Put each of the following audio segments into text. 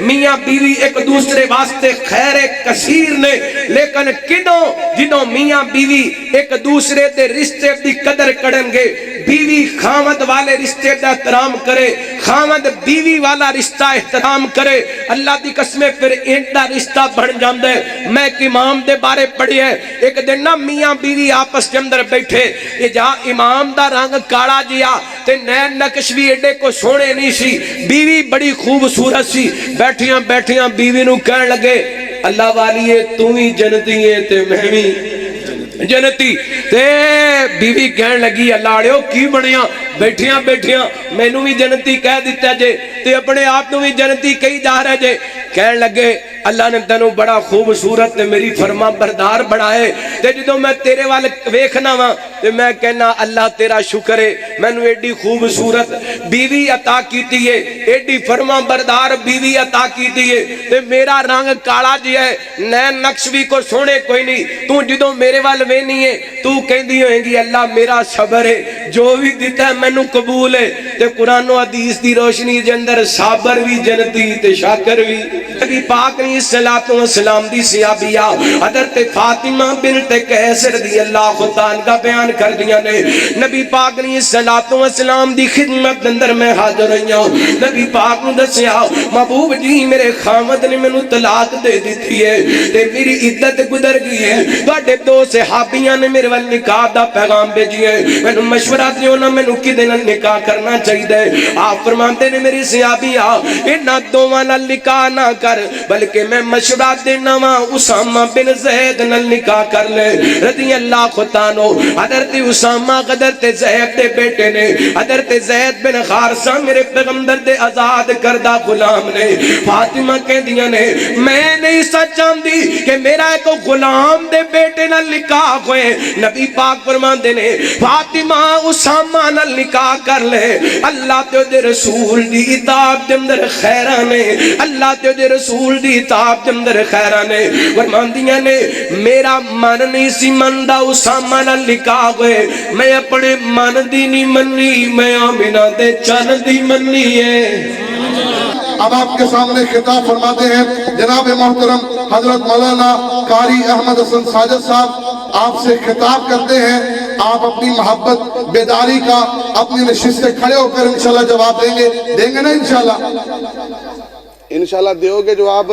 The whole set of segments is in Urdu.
میاں بیوی ایک دوسرے واسطے خیر کثیر نے، لیکن کدوں جدوں میاں بیوی ایک دوسرے دے رشتے دی قدر کرن گے، بیوی خامد والے رشتے دا احترام کرے، خامد بیوی والا رشتہ احترام کرے، اللہ دی قسمیں پھر ایندا رشتہ بن جاندا ہے۔ میں ایک امام دے بارے پڑھی ہے، ایک دن نا میاں بیوی آپس کے اندر بیٹھے، یہ جا امام دا رنگ کالا جیا تے نین نقش بھی ایڈے کو سونے نہیں سی، بیوی بڑی خوبصورت سی، بیٹھیاں بیٹھیاں بیوی نو کہنے لگے اللہ والیے تو ہی جنتی ہے تے میں بھی جنتی، تے بیوی کہنے لگی اللہ اڑیو کی بنیا، بیٹھیاں بیٹھیاں میں نو بھی جنتی کہہ دیتا جے تے اپنے آپ نو بھی جنتی کہی جا رہے جے، کہنے لگے اللہ نے تینوں بڑا خوبصورت تے میری فرما بردار بڑھائے تے جدوں میں تیرے وال ویکھنا وا تے میں کہنا اللہ تیرا شکر ہے مینوں ایڈی خوبصورت بیوی عطا کیتی ہے، ایڈی فرما بردار بیوی عطا کیتی ہے تے میرا رنگ کالا جی ہے، نین نقش بھی کو سونے کوئی نہیں، تو جدوں میرے وال وینی ہے تو کہندی ہوئے گی اللہ میرا صبر ہے جو بھی دیتا ہے مینوں قبول ہے، تے قرآن و حدیث دی روشنی دے اندر صابر بھی جنتی تے شاکر بھی۔ نبی پاک نے صلاۃ و سلام دی صحابیہ حضرت فاطمہ بنت قیس رضی اللہ تعالیٰ کا بیان کر دیا نے، نبی پاک نے صلاۃ و سلام دی خدمت اندر میں حاضر ہویا، نبی پاک نے دسیا محبوب جی میرے خامد نے مینوں طلاق دے دیتی ہے تے میری عدت گزر گئی ہے، تواڈے دو صحابیاں نے میرے ول نکاح دا پیغام بھیجیا ہے، مینوں مشورہ دیو نا مینوں کدے نال نکاح کرنا چاہیے، آپ فرماتے نے میری صحابیہ انہاں دوواں نال نکاح نہ کر بلکہ میں مشورہ دینا وا اسامہ بن زید نال نکاح کر لے رضی اللہ عنہ۔ حضرت اسامہ حضرت زید دے بیٹے نے، حضرت زید بن حارثہ میرے پیغمبر دے آزاد کردہ غلام نے، فاطمہ کہندیاں نے میں نہیں سچ چاہندی کہ میرا ایک غلام دے بیٹے نال نکاح ہوئے، نبی پاک فرماندے نے فاطمہ اسامہ نال نکاح کر لے، اللہ تے دے رسول دی اطاعت دے اندر خیراں نے، اللہ تے دے رسول دی اطاعت دے اندر خیراں نے، فرماندیاں نے میرا من نہیں سی مندا اسامہ نال نکاح ہوئے، میں اپنے من دی نہیں منی، میں آمنہ دے چن دی منی ہے۔ اب آپ کے سامنے خطاب فرماتے ہیں جناب محترم حضرت مولانا قاری احمد حسن ساجد صاحب، آپ سے خطاب کرتے ہیں، آپ اپنی محبت بیداری کا اپنی نشست سے کھڑے ہو کر انشاءاللہ جواب دیں گے نا انشاءاللہ؟ انشاءاللہ دیو گے جواب،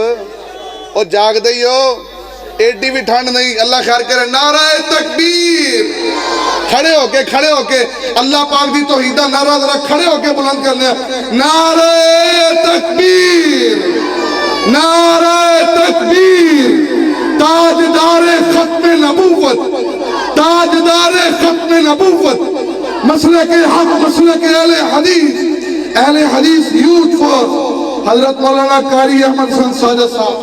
اور جاگ دئی ہو ایڈی بھی ٹھنڈ نہیں، اللہ خیر کرے، نعرہ تکبیر، کھڑے ہو کے اللہ پاک دی توحیدہ نعرہ ذرا کھڑے ہو کے بلند کرنے، نعرہ تکبیر، نعرہ تکبیر، تاجدار ختم نبوت، تاجدار ختم نبوت، مسلک حق، مسلک اہل حدیث یوتھ فورس حضرت مولانا قاری احمد حسن ساجد صاحب۔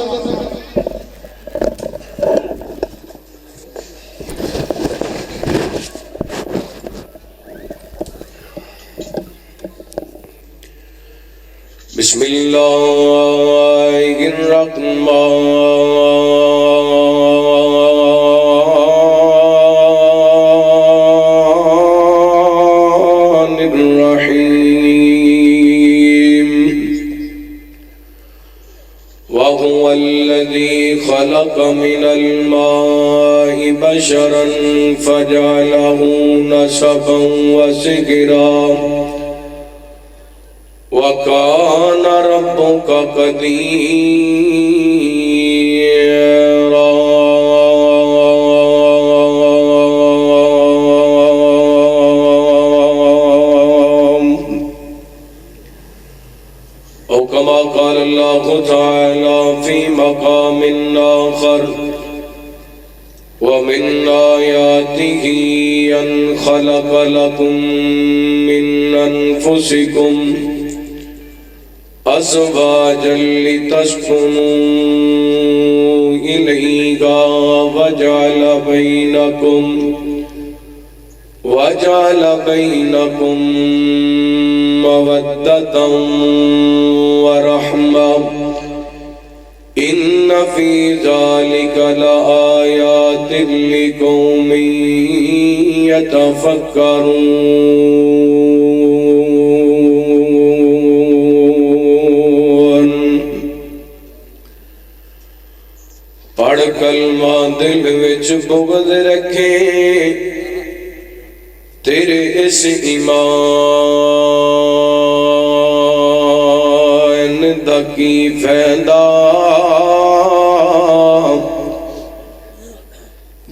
بسم اللہ الرحمن وهو الذي خلق من الماء بشرا فجعله نسبا وسكرا وكان ربك قديرا۔ أو كما قال الله تعالى في مقام آخر ومن آياته أن خلق لكم من أنفسكم أزواجا لتسكنوا إليها وجعل بينكم مودة ورحمة إن في ذلك لآيات لقوم يتفكرون۔ پڑھ کلمہ دل وچ بغض رکھے تیرے اس ایمان دا کی فائدہ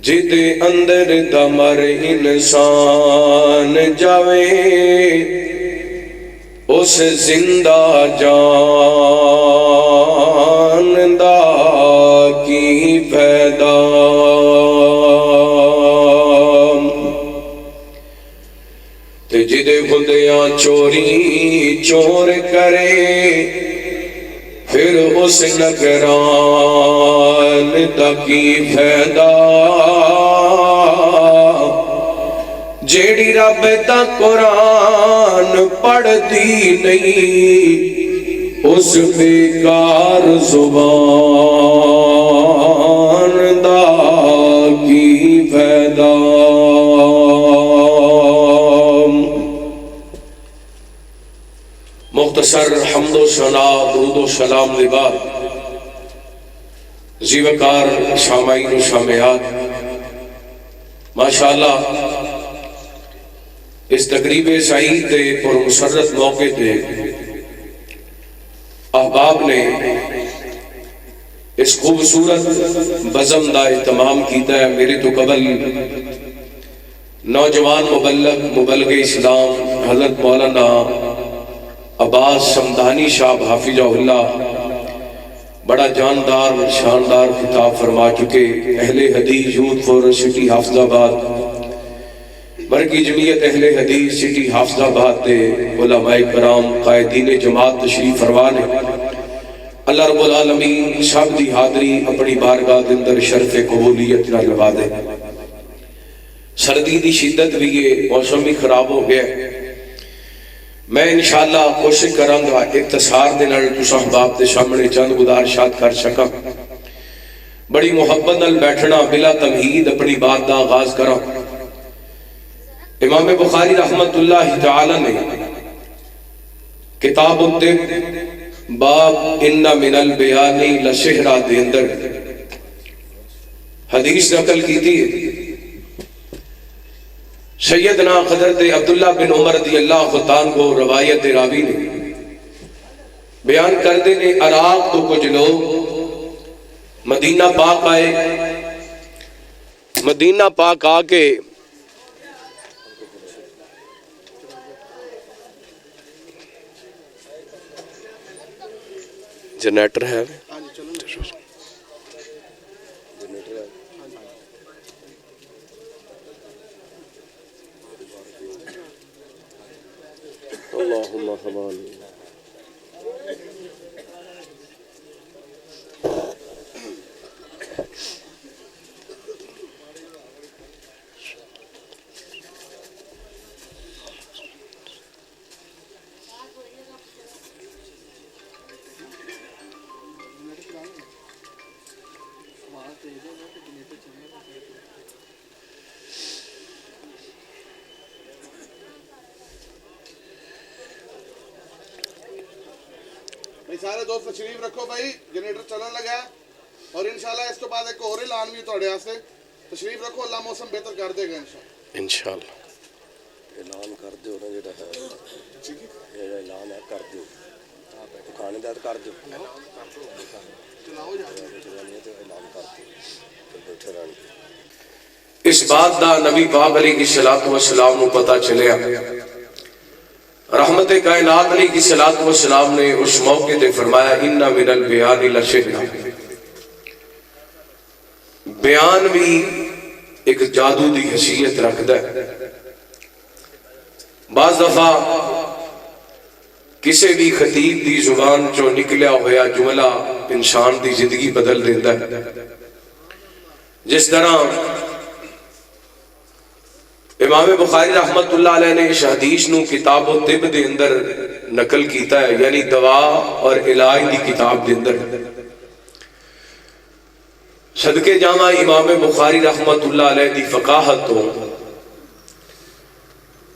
جدے اندر دا مر انسان جاوے اس زندہ جان دا کی فائدہ تے جدے خدیاں چوری چور کرے پھر اس نگران دا کی فائدہ جیڑی رب دا قرآن پڑھ دی نہیں اس بیکار زبان دا کی فائدہ مختصر حمد و ثنا درود و سلام لبار زیوکار شامعین و شامعات ماشاءاللہ اس تقریب سعید دے پر مسرت موقع دے احباب نے اس خوبصورت بزم دا اہتمام کیتا ہے. میرے تو قبل نوجوان مبلغ اسلام حضرت مولانا عباس شمدانی صاحب حافظہ اللہ بڑا جاندار شاندار خطاب فرما چکے. اہل حدیث یوتھ فورس سٹی حافظ آباد مرکی جمعیت اہل حدیث سٹی حافظ آباد دے علماء کرام قائدین جماعت تشریف فرمانے. اللہ رب العالمین سب دی حاضری اپنی بارگاہ دے اندر شرف قبولیت نہ لوا دے. سردی دی شدت بھی ہے، موسم بھی خراب ہو گیا. میں انشاءاللہ کوشش کروں گا اختصار دے نال تساں احباب دے سامنے چند گزارشات کر سکاں. بڑی محبت نال بیٹھنا بلا تمہید اپنی بات دا آغاز کراں. امام بخاری رحمت اللہ تعالی نے کتاب الطب باب ان من البیان لشہرہ دے اندر حدیث نقل کی تھی. سیدنا حضرت عبداللہ بن عمر رضی اللہ عنہ کو روایت راوی نے بیان کردے نے عراق تو کچھ لوگ مدینہ پاک آئے. مدینہ پاک آ کے جنریٹر ہے اللہم حوالي سارے دوست تشریف رکھو بھائی، جنریٹر چلن لگا ہے اور انشاءاللہ اس تو بعد ایک اور اعلان بھی توڑے آسے. تشریف رکھو، اللہ موسم بہتر کر دے گا انشاءاللہ. اعلان کر دیو نا جڑا ہے یہ اعلان ہے کر دیو کھانے دا کر دیو چلاؤ جا اعلان کر دیو بیٹھے رہن. اس بات دا نبی پاک علیہ الصلوۃ والسلام نو پتہ چلیا. رحمت کائنات علیہ الصلوۃ والسلام نے اس موقع تے فرمایا ان من البیان لشہرہ. بیان بھی ایک جادو دی حیثیت رکھدا ہے. بعض دفعہ کسی بھی خطیب دی زبان چو نکلیا ہویا جملہ انسان دی زندگی بدل دیتا ہے. جس طرح امام بخاری رحمت اللہ علیہ نے اس حدیث نو کتاب و طب دے اندر نقل کیتا ہے، یعنی دوا اور علاج دی کتاب دے اندر. صدقے جامع امام بخاری رحمت اللہ علیہ دی فقاہت تو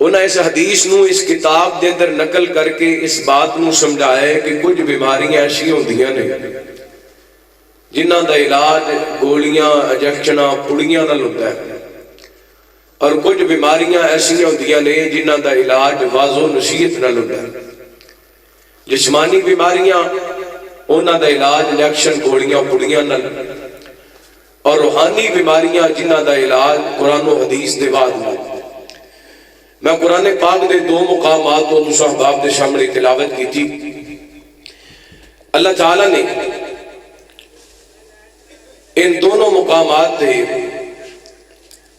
انہیں اس حدیث نو اس کتاب دے اندر نقل کر کے اس بات نو سمجھایا ہے کہ کچھ بیماریاں ایسی ہوندیاں نے جنہ دا علاج گولیاں انجیکشناں پڑیاں نال ہوندا ہے، اور کچھ بیماریاں ایسیاں ہوندیاں نے جنہ دا علاج واض و نصیحت نال ہوندا ہے۔ جسمانی بیماریاں انہاں دا علاج انجیکشن گولیاں پڑیاں نال، اور روحانی بیماریاں جنہ دا علاج قرآن و حدیث دے بعد نال۔ میں قرآن پاک دے دو مقامات تو تساں احباب دے سامنے تلاوت کی تھی۔ اللہ تعالیٰ نے ان دونوں مقامات دے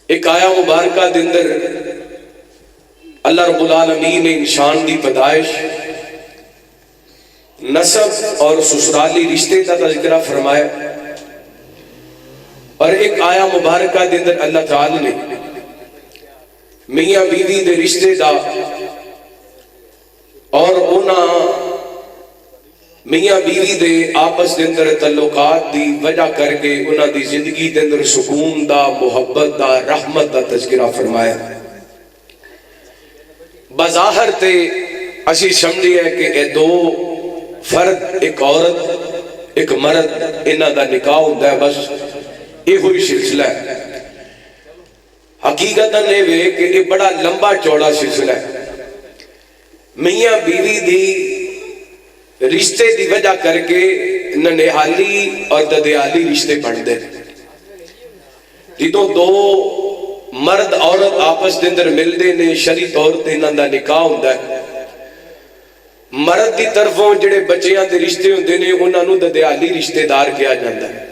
ایک آیا مبارکہ دے اندر اللہ رب العالمین نے انسان دی پیدائش، نسب اور سسرالی رشتے کا تذکرہ فرمایا، اور ایک آیا مبارکہ دے اندر اللہ تعالی نے میاں بیوی دے رشتے دا اور انہاں میاں بیوی دے آپس دے اندر تعلقات دی وجہ کر کے انہاں دی زندگی دے اندر سکون دا، محبت دا، رحمت دا تذکرہ فرمایا۔ بظاہر تے اسی سمجھی ہے کہ اے دو فرد، ایک عورت ایک مرد، انہاں دا نکاح ہوندا ہے، بس یہ ہوئی سلسلہ ہے۔ حقیقتاً یہ کہ یہ بڑا لمبا چوڑا سلسلہ ہے۔ میاں بیوی دی رشتے دی وجہ کر کے ننہالی اور ددیالی رشتے بنتے ہیں۔ جدوں دو مرد عورت آپس دے اندر ملتے نے، شرعی طور تے انہاں دا نکاح ہوندا ہے۔ مرد دی طرفوں جڑے بچیاں دے رشتے ہوندے نے انہاں نوں ددیالی رشتے دار کہا جاندا ہے،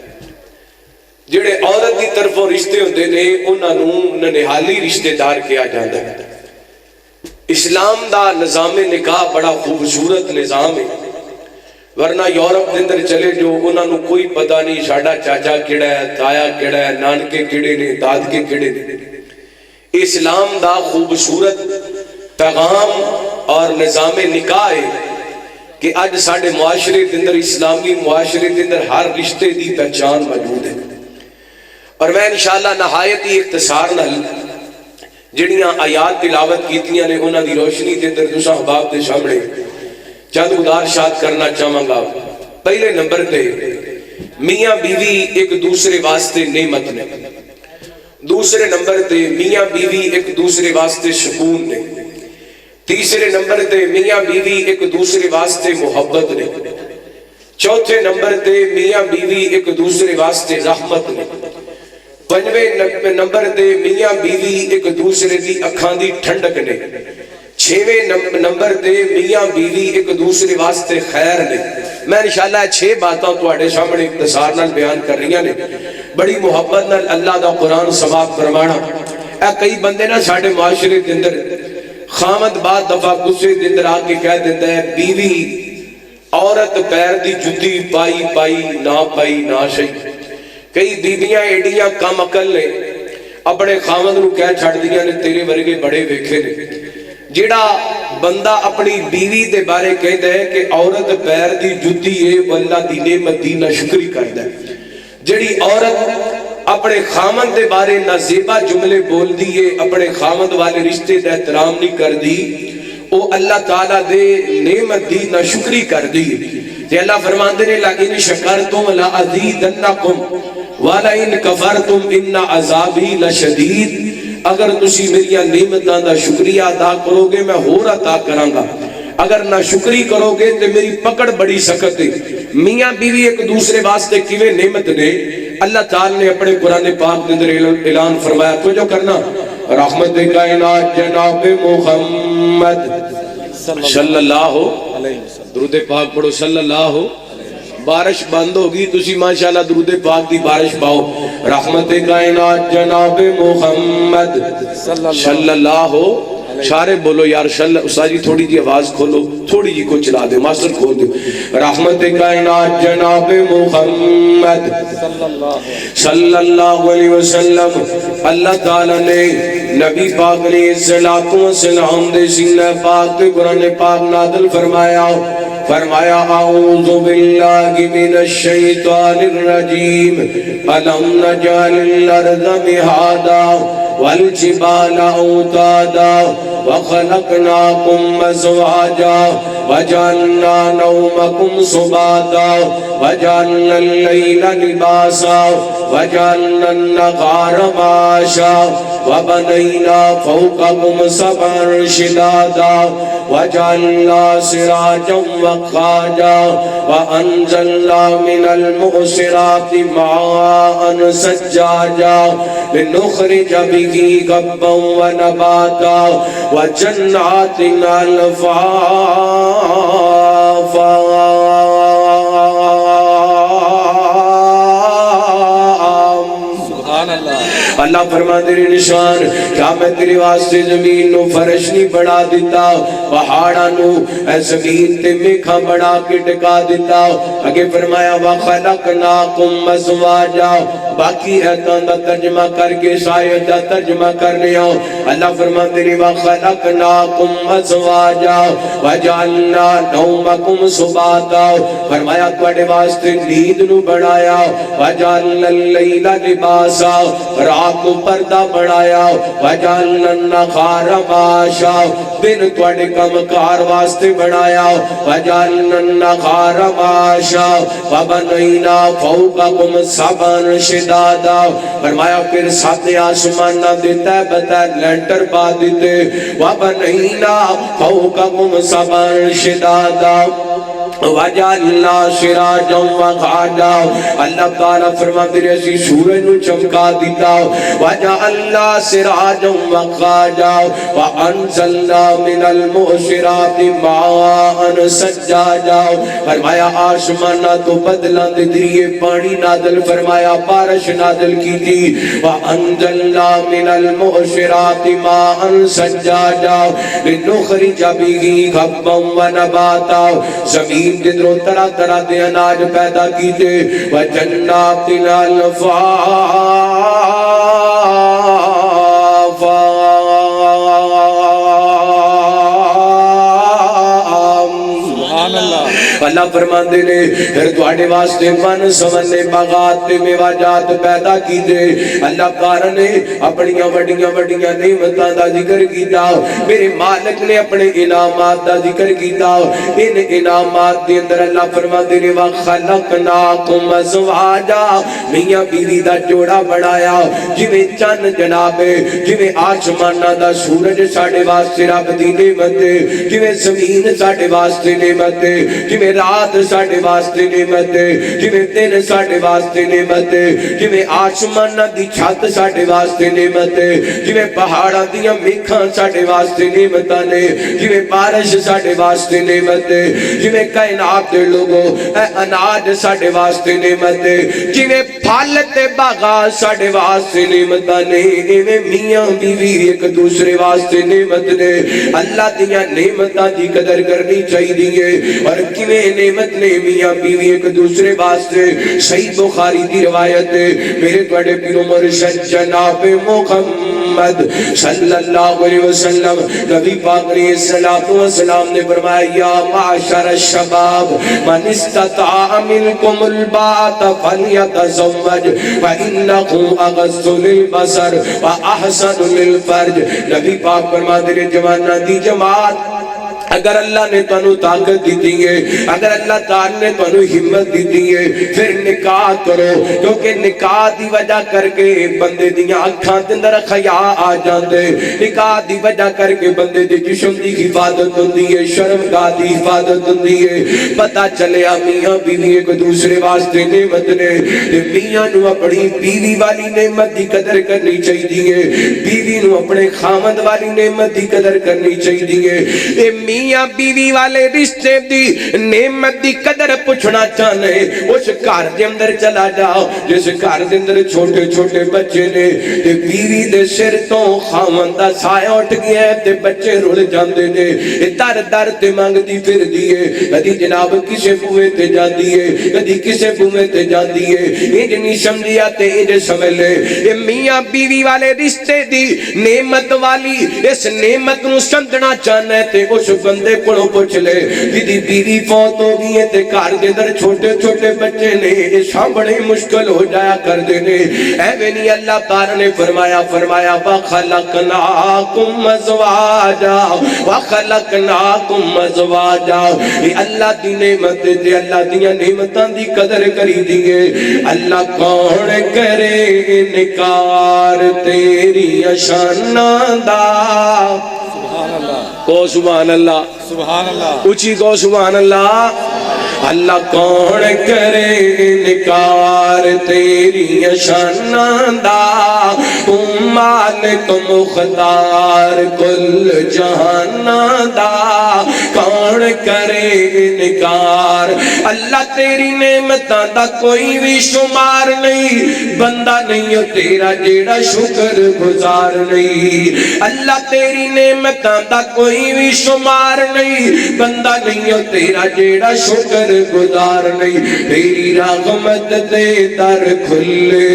جڑے عورت دی طرفوں رشتے ہوندے نے انہاں نوں ننہالی رشتے دار کہا جاندا ہے۔ اسلام دا نظام نکاح بڑا خوبصورت نظام ہے، ورنہ یورپ دے اندر چلے جو انہاں نوں کوئی پتہ نہیں ساڈا چاچا کیڑا ہے، تایا کیڑا ہے، نانکے کیڑے نے، دادکے کیڑے نے۔ اسلام دا خوبصورت پیغام اور نظام نکاح ہے کہ آج ساڈے معاشرے دے اندر، اسلامی معاشرے دے اندر ہر رشتے دی پہچان موجود ہے۔ اور میں انشاءاللہ نہایت ہی اختصار نال جڑیاں آیات تلاوت کیتیاں نے انہاں دی روشنی دے اندر تساں احباب دے سامنے چند گزارشات کرنا چاہواں گا۔ پہلے نمبر تے میاں بیوی ایک دوسرے واسطے نعمت نے، دوسرے نمبر تے میاں بیوی ایک دوسرے واسطے سکون نے، تیسرے نمبر تے میاں بیوی ایک دوسرے واسطے محبت نے، چوتھے نمبر تے میاں بیوی ایک دوسرے واسطے رحمت نے، پنجویں نمبر تے میاں بیوی ایک دوسرے دی اکھاں دی ٹھنڈک نے، چھویں نمبر تے میاں بیوی ایک دوسرے واسطے خیر نے۔ میں انشاءاللہ 6 باتاں تواڈے سامنے اختصار نال بیان کر رہی نے۔ بڑی محبت نال اللہ دا قرآن سماعت فرمانا۔ اے کئی بندے نا ساڈے معاشرے دے اندر خامد بعد دفعہ غصے دے اندر آ کے کہہ دیتا ہے بیوی عورت پیر دی جُتی پائی پائی نہ صحیح۔ کئی بیویاں ایڈیاں کم عقل نے، اپنے خامد نو کہہ چھڑ دیاں نے تیرے ورگے بڑے ویکھے نے۔ جڑا بندہ اپنی بیوی دے بارے کہتا ہے کہ عورت پیر دی جُتی ہے، وہ اللہ دی نعمت دی ناشکری کردا ہے۔ جڑی عورت اپنے خامد دے بارے نازیبا جملے بول دیئے، اپنے خامد والے رشتے دا احترام نہیں کر دی، وہ اللہ تعالیٰ دے نعمت دی ناشکری کر دی۔ کہ اللہ فرماندے نے لَإِن شَكَرْتُمْ لَأَزِيدَنَّكُمْ وَلَإِن كَفَرْتُمْ إِنَّ عَذَابِي لَشَدِيدٌ۔ اگر تسی میری نعمتاں دا شکریہ ادا کرو گے میں اور عطا کراں گا، اگر نہ شکری کرو گے تو میری پکڑ بڑی سخت ہے۔ میاں بیوی ایک دوسرے واسطے کیویں نعمت نے، اللہ تعالی نے اپنے قرآن پاک کے اندر اعلان فرمایا۔ تو جو کرنا رحمت کائنات جناب محمد صلی اللہ علیہ وسلم، درود پاک پڑھو صلی اللہ۔ بارش بند ہوگی تسی ماشاءاللہ درود پاک دی بارش پاؤ۔ رحمت کائنات جناب محمد صلی اللہ۔ سارے بولو یار استاد جی تھوڑی جی آواز کھولو، تھوڑی جی کو چلا دے، ماسٹر کھول دے۔ رحمت کائنات جناب محمد صلی اللہ علیہ وسلم۔ اللہ تعالیٰ نے نبی پاک علیہ السلام دے سینہ پاک تے قرآن پاک نازل فرمایا۔ فرمایا اعوذ باللہ من الشیطان الرجیم الم نجعل الارض مہادا والجبال اوتادا وخلقناکم ازواجا وجعلنا نومكم سباتا وجعلنا الليل لباسا وجعلنا النهار معاشا وبنينا فوقكم سبعا شدادا وجعلنا سراجا وقادا وأنزلنا من المعصرات ماء ثجاجا لنخرج به حبا ونباتا وجنات ألفافا اللہ فرما تیری نشان کیا میں تیری واسطے زمین نو فرش نہیں بڑھا دیتا پہاڑاں نو اے زمین تے میکھاں بڑھا کے ٹکا دیتا اگے فرمایا وَخَلَقْنَاكُمْ أَزْوَاجًا باقی ایتاں دا ترجمہ کر کے شاید دا ترجمہ کرنے آؤ اللہ فرما تیری وَخَلَقْنَاكُمْ أَزْوَاجًا وَجَعَلْنَا نَوْمَكُمْ سُبَاتًا فرمایا تواڈے واسطے نیند نو بڑھایا وَجَعَلْنَا اللَّيْلَ لِبَاسًا رات کو پردہ بڑھایا وَجَعَلْنَا النَّهَارَ مَعَاشًا دن تواڈے کم کار واسطے بڑھایا وَجَعَلْنَا النَّهَارَ مَعَاشًا وَبَنَيْنَا فَوْقَكُمْ سَبْعًا شِدَادًا فرمایا پھر سات آسمان نہ دیتا ہے بتا لینٹر پا دیتے وَبَنَيْنَا فَوْقَكُمْ سَبْعًا شِدَادًا وَجَعَلْنَا سِرَاجًا وَقَادًا اللہ تعالیٰ فرما تیرے اسی سورج نو چمکا دیتا وَجَعَلْنَا سِرَاجًا وَقَادًا وَأَنزَلْنَا مِنَ الْمُعْصِرَاتِ مَاءً ثَجَّاجًا فرمایا آسمانہ تو بدلاں دے ذریعے پانی نازل فرمایا بارش نازل کی تھی وَأَنزَلْنَا مِنَ الْمُعْصِرَاتِ مَاءً ثَجَّاجًا لِنُخْرِجَ بِهِ حَبًّا وَنَبَاتًا زمین کے دروں طرح طرح دے اناج پیدا کیتے وَجَنَّاتٍ أَلْفَافًا اللہ فرماندے نے پھر تواڈے واسطے من سمنے باغات تے میوہ پیدا کیتے اللہ تعالی نے اپنیاں وڈیاں وڈیاں نعمتاں دا ذکر کیتا میرے مالک نے اپنے انعامات دا ذکر کیتا ان انعامات دے اندر اللہ فرماندے نے وَخَلَقْنَاكُمْ أَزْوَاجًا میاں بیوی دا جوڑا بنایا جویں چن جناب جویں آسماناں دا سورج ساڈے واسطے رب دی نعمت جویں زمین ساڈے واسطے نعمت جویں رات ساڈے واسطے نعمت جویں دن ساڈے واسطے نعمت جویں آسماناں دی چھت ساڈے واسطے نعمت جویں پہاڑاں دیاں میکھاں ساڈے واسطے نعمتاں نے جویں بارش ساڈے واسطے نعمت جویں کائنات دے لوگوں اے اناج ساڈے واسطے نعمت جویں پھل تے باغات ساڈے واسطے نعمتاں نے ایویں میاں بیوی ایک دوسرے واسطے نعمت نے اللہ دیاں نعمتاں دی قدر کرنی چاہیے اور کیویں نعمت نے میاں بیوی ایک دوسرے واسطے صحیح بخاری دی روایت میرے تواڈے پیر و مرشد جناب محمد صلی اللہ علیہ وسلم نبی پاک علیہ الصلوۃ والسلام نے فرمایا یا معاشر الشباب من استطاع منکم الباءۃ فلیتزوج فانه اغض للبصر واحسن للفرج نبی پاک فرماتے ہیں جواناں دی جماعت اگر اللہ نے تانوں طاقت دیتی ہے اگر اللہ تعالی نے تانوں ہمت دیتی ہے پھر نکاح کرو کیونکہ نکاح دی وجہ کر کے بندے دیاں اکھاں دے اندر حیا آ جاندے نکاح دی وجہ کر کے بندے دے جسم دی حفاظت ہوندی ہے شرمگاہ دی حفاظت ہوندی ہے پتہ چلیا میاں بیوی ایک دوسرے واسطے نعمت نے تے میاں نو اپنی بیوی والی نعمت دی قدر کرنی چاہیے بیوی نو اپنے خاوند والی نعمت دی قدر کرنی چاہیے اے میاں بیوی والے رشتے دی نعمت دی قدر پوچھنا چاہنے اس گھر دے اندر چلا جاؤ جس گھر دے اندر چھوٹے چھوٹے بچے نے تے بیوی دے سر تو خاوند دا سایہ اٹھ گیا ہے تے بچے رول جاندے نے در در تے مانگدی پھر دیے کدی جناب کسے بوئے تے جاندی ہے کدی کسے بوئے تے جاندی ہے انج نہیں سمجھیا تے انج سمجھ لے یہ میاں بیوی والے رشتے دی نعمت والی اس نعمت نو سمجھنا چاہنا ہے تے اس بندے کو پوچھ لے جدی بیوی فوت ہو گئی ہے تے گھر دے اندر چھوٹے چھوٹے بچے نے یہ سامنے مشکل ہو جایا کر دینے ایویں نہیں اللہ تعالی نے فرمایا وَخَلَقْنَاكُمْ أَزْوَاجًا وَخَلَقْنَاكُمْ أَزْوَاجًا یہ اللہ دی نعمت تے اللہ دی نعمتاں دی قدر کری دیئے اللہ کون کرے انکار تیری شاناں دا کو سبحان اللہ سبحان اللہ اچھی کو سبحان اللہ اللہ کون کرے انکار تیری شاناں دا تم مالک مختار کل جہاناں دا کون کرے انکار اللہ تیری نعمتاں دا کوئی بھی شمار نہیں بندہ نہیں ہو تیرا جیڑا شکر گزار نہیں اللہ تیری نعمتاں دا کوئی بھی شمار نہیں بندہ نہیں ہو تیرا جیڑا شکر گزار نہیں تیری رحمت دے در کھلے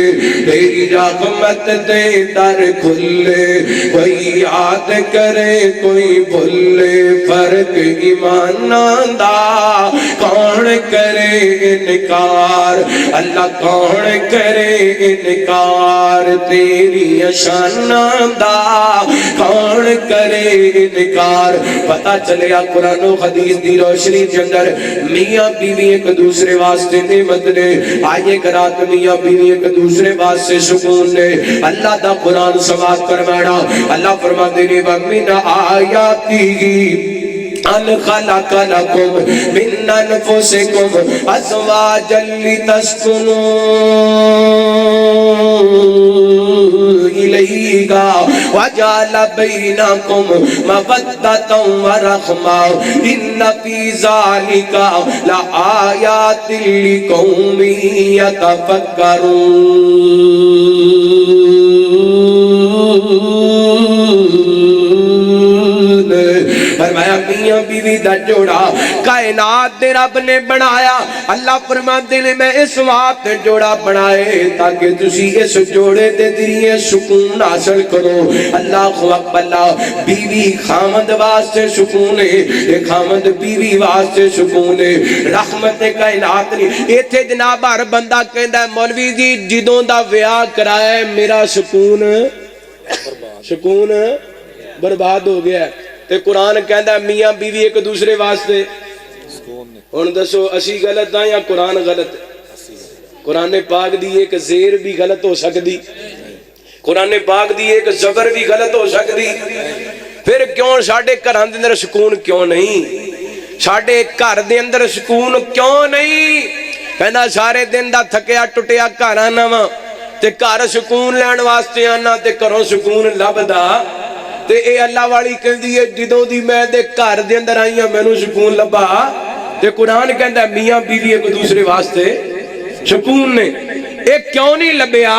تیری رحمت دے در کھلے کوئی یاد کرے کوئی بھولے فرق ایمان دا کون کرے انکار اللہ کون کرے انکار تیری شاناں دا کون کرے انکار پتہ چلیا قرآن و حدیث دی روشنی کے اندر میاں بیوی ایک دوسرے واسطے نعمت نے آئیے کرات میاں بیوی ایک دوسرے واسطے سکون نے اللہ دا قرآن سماعت فرمانا اللہ فرماتے نے وَمِنْ آیَاتِهِ أَنْ خَلَقَ لَكُمْ مِنْ أَنْفُسِكُمْ أَزْوَاجًا لِتَسْكُنُوا إِلَيْهَا وَجَعَلَ بَيْنَكُمْ مَوَدَّةً وَرَحْمَةً إِنَّ فِي ذَلِكَ لَآيَاتٍ لِقَوْمٍ يَتَفَكَّرُونَ فرمایا میاں بیوی دا جوڑا کائنات دے رب نے بنایا اللہ فرماتے نے میں اس واسطے جوڑا بنائے تاکہ تسی اس جوڑے دے ذریعے سکون حاصل کرو اللہ اکبر اللہ بیوی خامد واسطے سکون ہے خامد بیوی واسطے سکون ہے رحمت کائنات نہیں ایتھے جناب ہر بندہ کہندا ہے مولوی جی جدوں دا ویاہ کرایا ہے میرا سکون برباد ہو گیا ہے تے قرآن کہندا ہے میاں بیوی ایک دوسرے واسطے ہن دسو اسی غلط ہاں یا قرآن غلط قرآن پاک دی ایک زیر بھی غلط ہو سکتی قرآن پاک دی ایک زبر بھی غلط ہو سکتی پھر کیوں ساڈے گھراں دے اندر سکون کیوں نہیں ساڈے گھر دے اندر سکون کیوں نہیں کہندا سارے دن دا تھکیا ٹٹیا گھر آنا وا تے گھر سکون لین واسطے آنا تے گھروں سکون لبدا تے اے اللہ والی کہندی ہے جدوں دی میں دے گھر دے اندر آئی ہاں مینوں سکون لبا تے قرآن کہندا ہے میاں بیوی ایک دوسرے واسطے سکون نے اے کیوں نہیں لبیا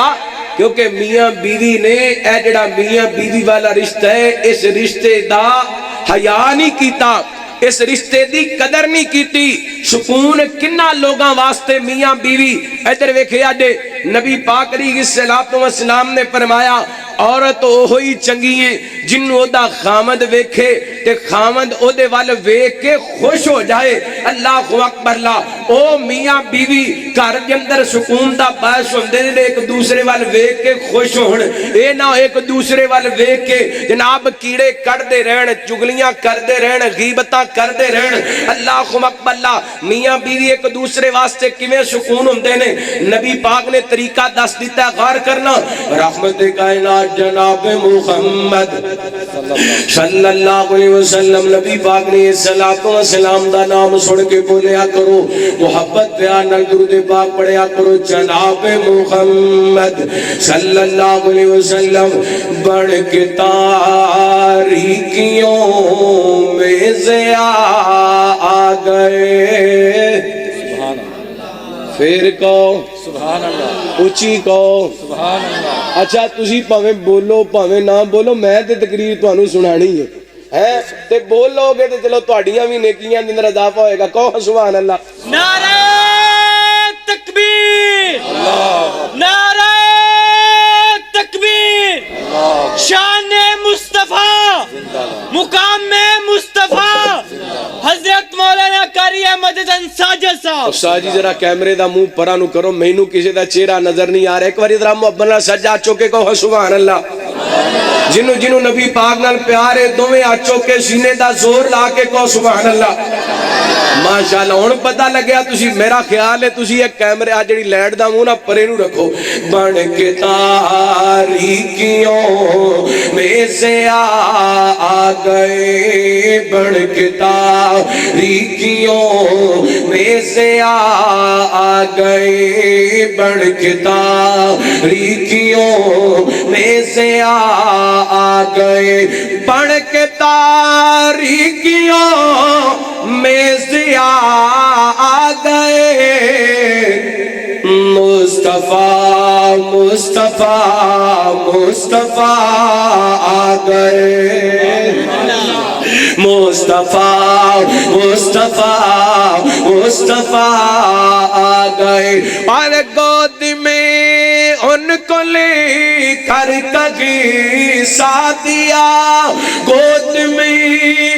کیونکہ میاں بیوی نے اے جڑا میاں بیوی والا رشتہ ہے اس رشتے دا حیا نہیں کیتا اس رشتے دی قدر نہیں کیتی سکون کنہ لوگاں واسطے میاں بیوی ادھر ویکھیا جے نبی پاک علیہ الصلوۃ والسلام نے فرمایا عورت وہی چنگی ہے جنوں دا خامد ویکھے تے خامد او دے وال ویکھ کے خوش ہو جائے اللہ اکبر اللہ او میاں بیوی گھر دے اندر سکون دا باعث ہوندے نے ایک دوسرے وال ویکھ کے خوش ہون اے نہ ایک دوسرے وال ویکھ کے جناب کیڑے کڈدے رہن چگلیاں کردے رہن غیبتاں کردے رہن اللہ اکبر اللہ میاں بیوی ایک دوسرے واسطے کیویں سکون ہوندے نے نبی پاک نے طریقہ دس دیتا ہے غور کرنا رحمت کائنات جناب محمد صلی اللہ علیہ وسلم نبی پاک نے صلاۃ و سلام دا نام سن کے بولیا کرو محبت پیار نال درود پاک پڑھیا کرو جناب محمد صلی اللہ علیہ وسلم بڑھ کے تاریکیوں میں ضیا آ گئے پھر کہو سبحان اللہ اچھی کہو سبحان اللہ اچھا تسی پاویں بولو پاویں نہ بولو میں تے تقریر تانوں سنانی ہے تے بولو گے تے چلو تہاڈیاں وی نیکیاں دے اندر اضافہ ہوئے گا کہو سبحان اللہ نعرہ تکبیر اللہ نعرہ تکبیر شان مصطفیٰ مقام مصطفیٰ استاد جی ذرا کیمرے دا منہ پرا نو کرو، مینوں کسی دا چہرہ نظر نہیں آ رہا، ایک بار ذرا محبت نال سجا چوکے کہو سبحان اللہ۔ جنوں جنوں نبی پاک نال پیار ہے دوویں ہاتھ چوکے سینے دا زور لا کے کہو سبحان اللہ۔ ماشاءاللہ ہن پتہ لگیا تسی، میرا خیال ہے تسی ایک کیمرے آ جڑی لائٹ دا منہ نہ پرے نو رکھو۔ بن کے تاریکیوں میں سے آ گئے، بن کے تاریکیوں میں سے آ گئے، بن کے تاریکیوں میں سے آ گئے، بن کے تاریکیوں میں سے آ گئے، مصطفیٰ مصطفیٰ مصطفیٰ آ گئے، مصطفیٰ مصطفیٰ مصطفیٰ آ گئے، اور گود میں ان کو لے کر کبھی ساتھ دیا، گود میں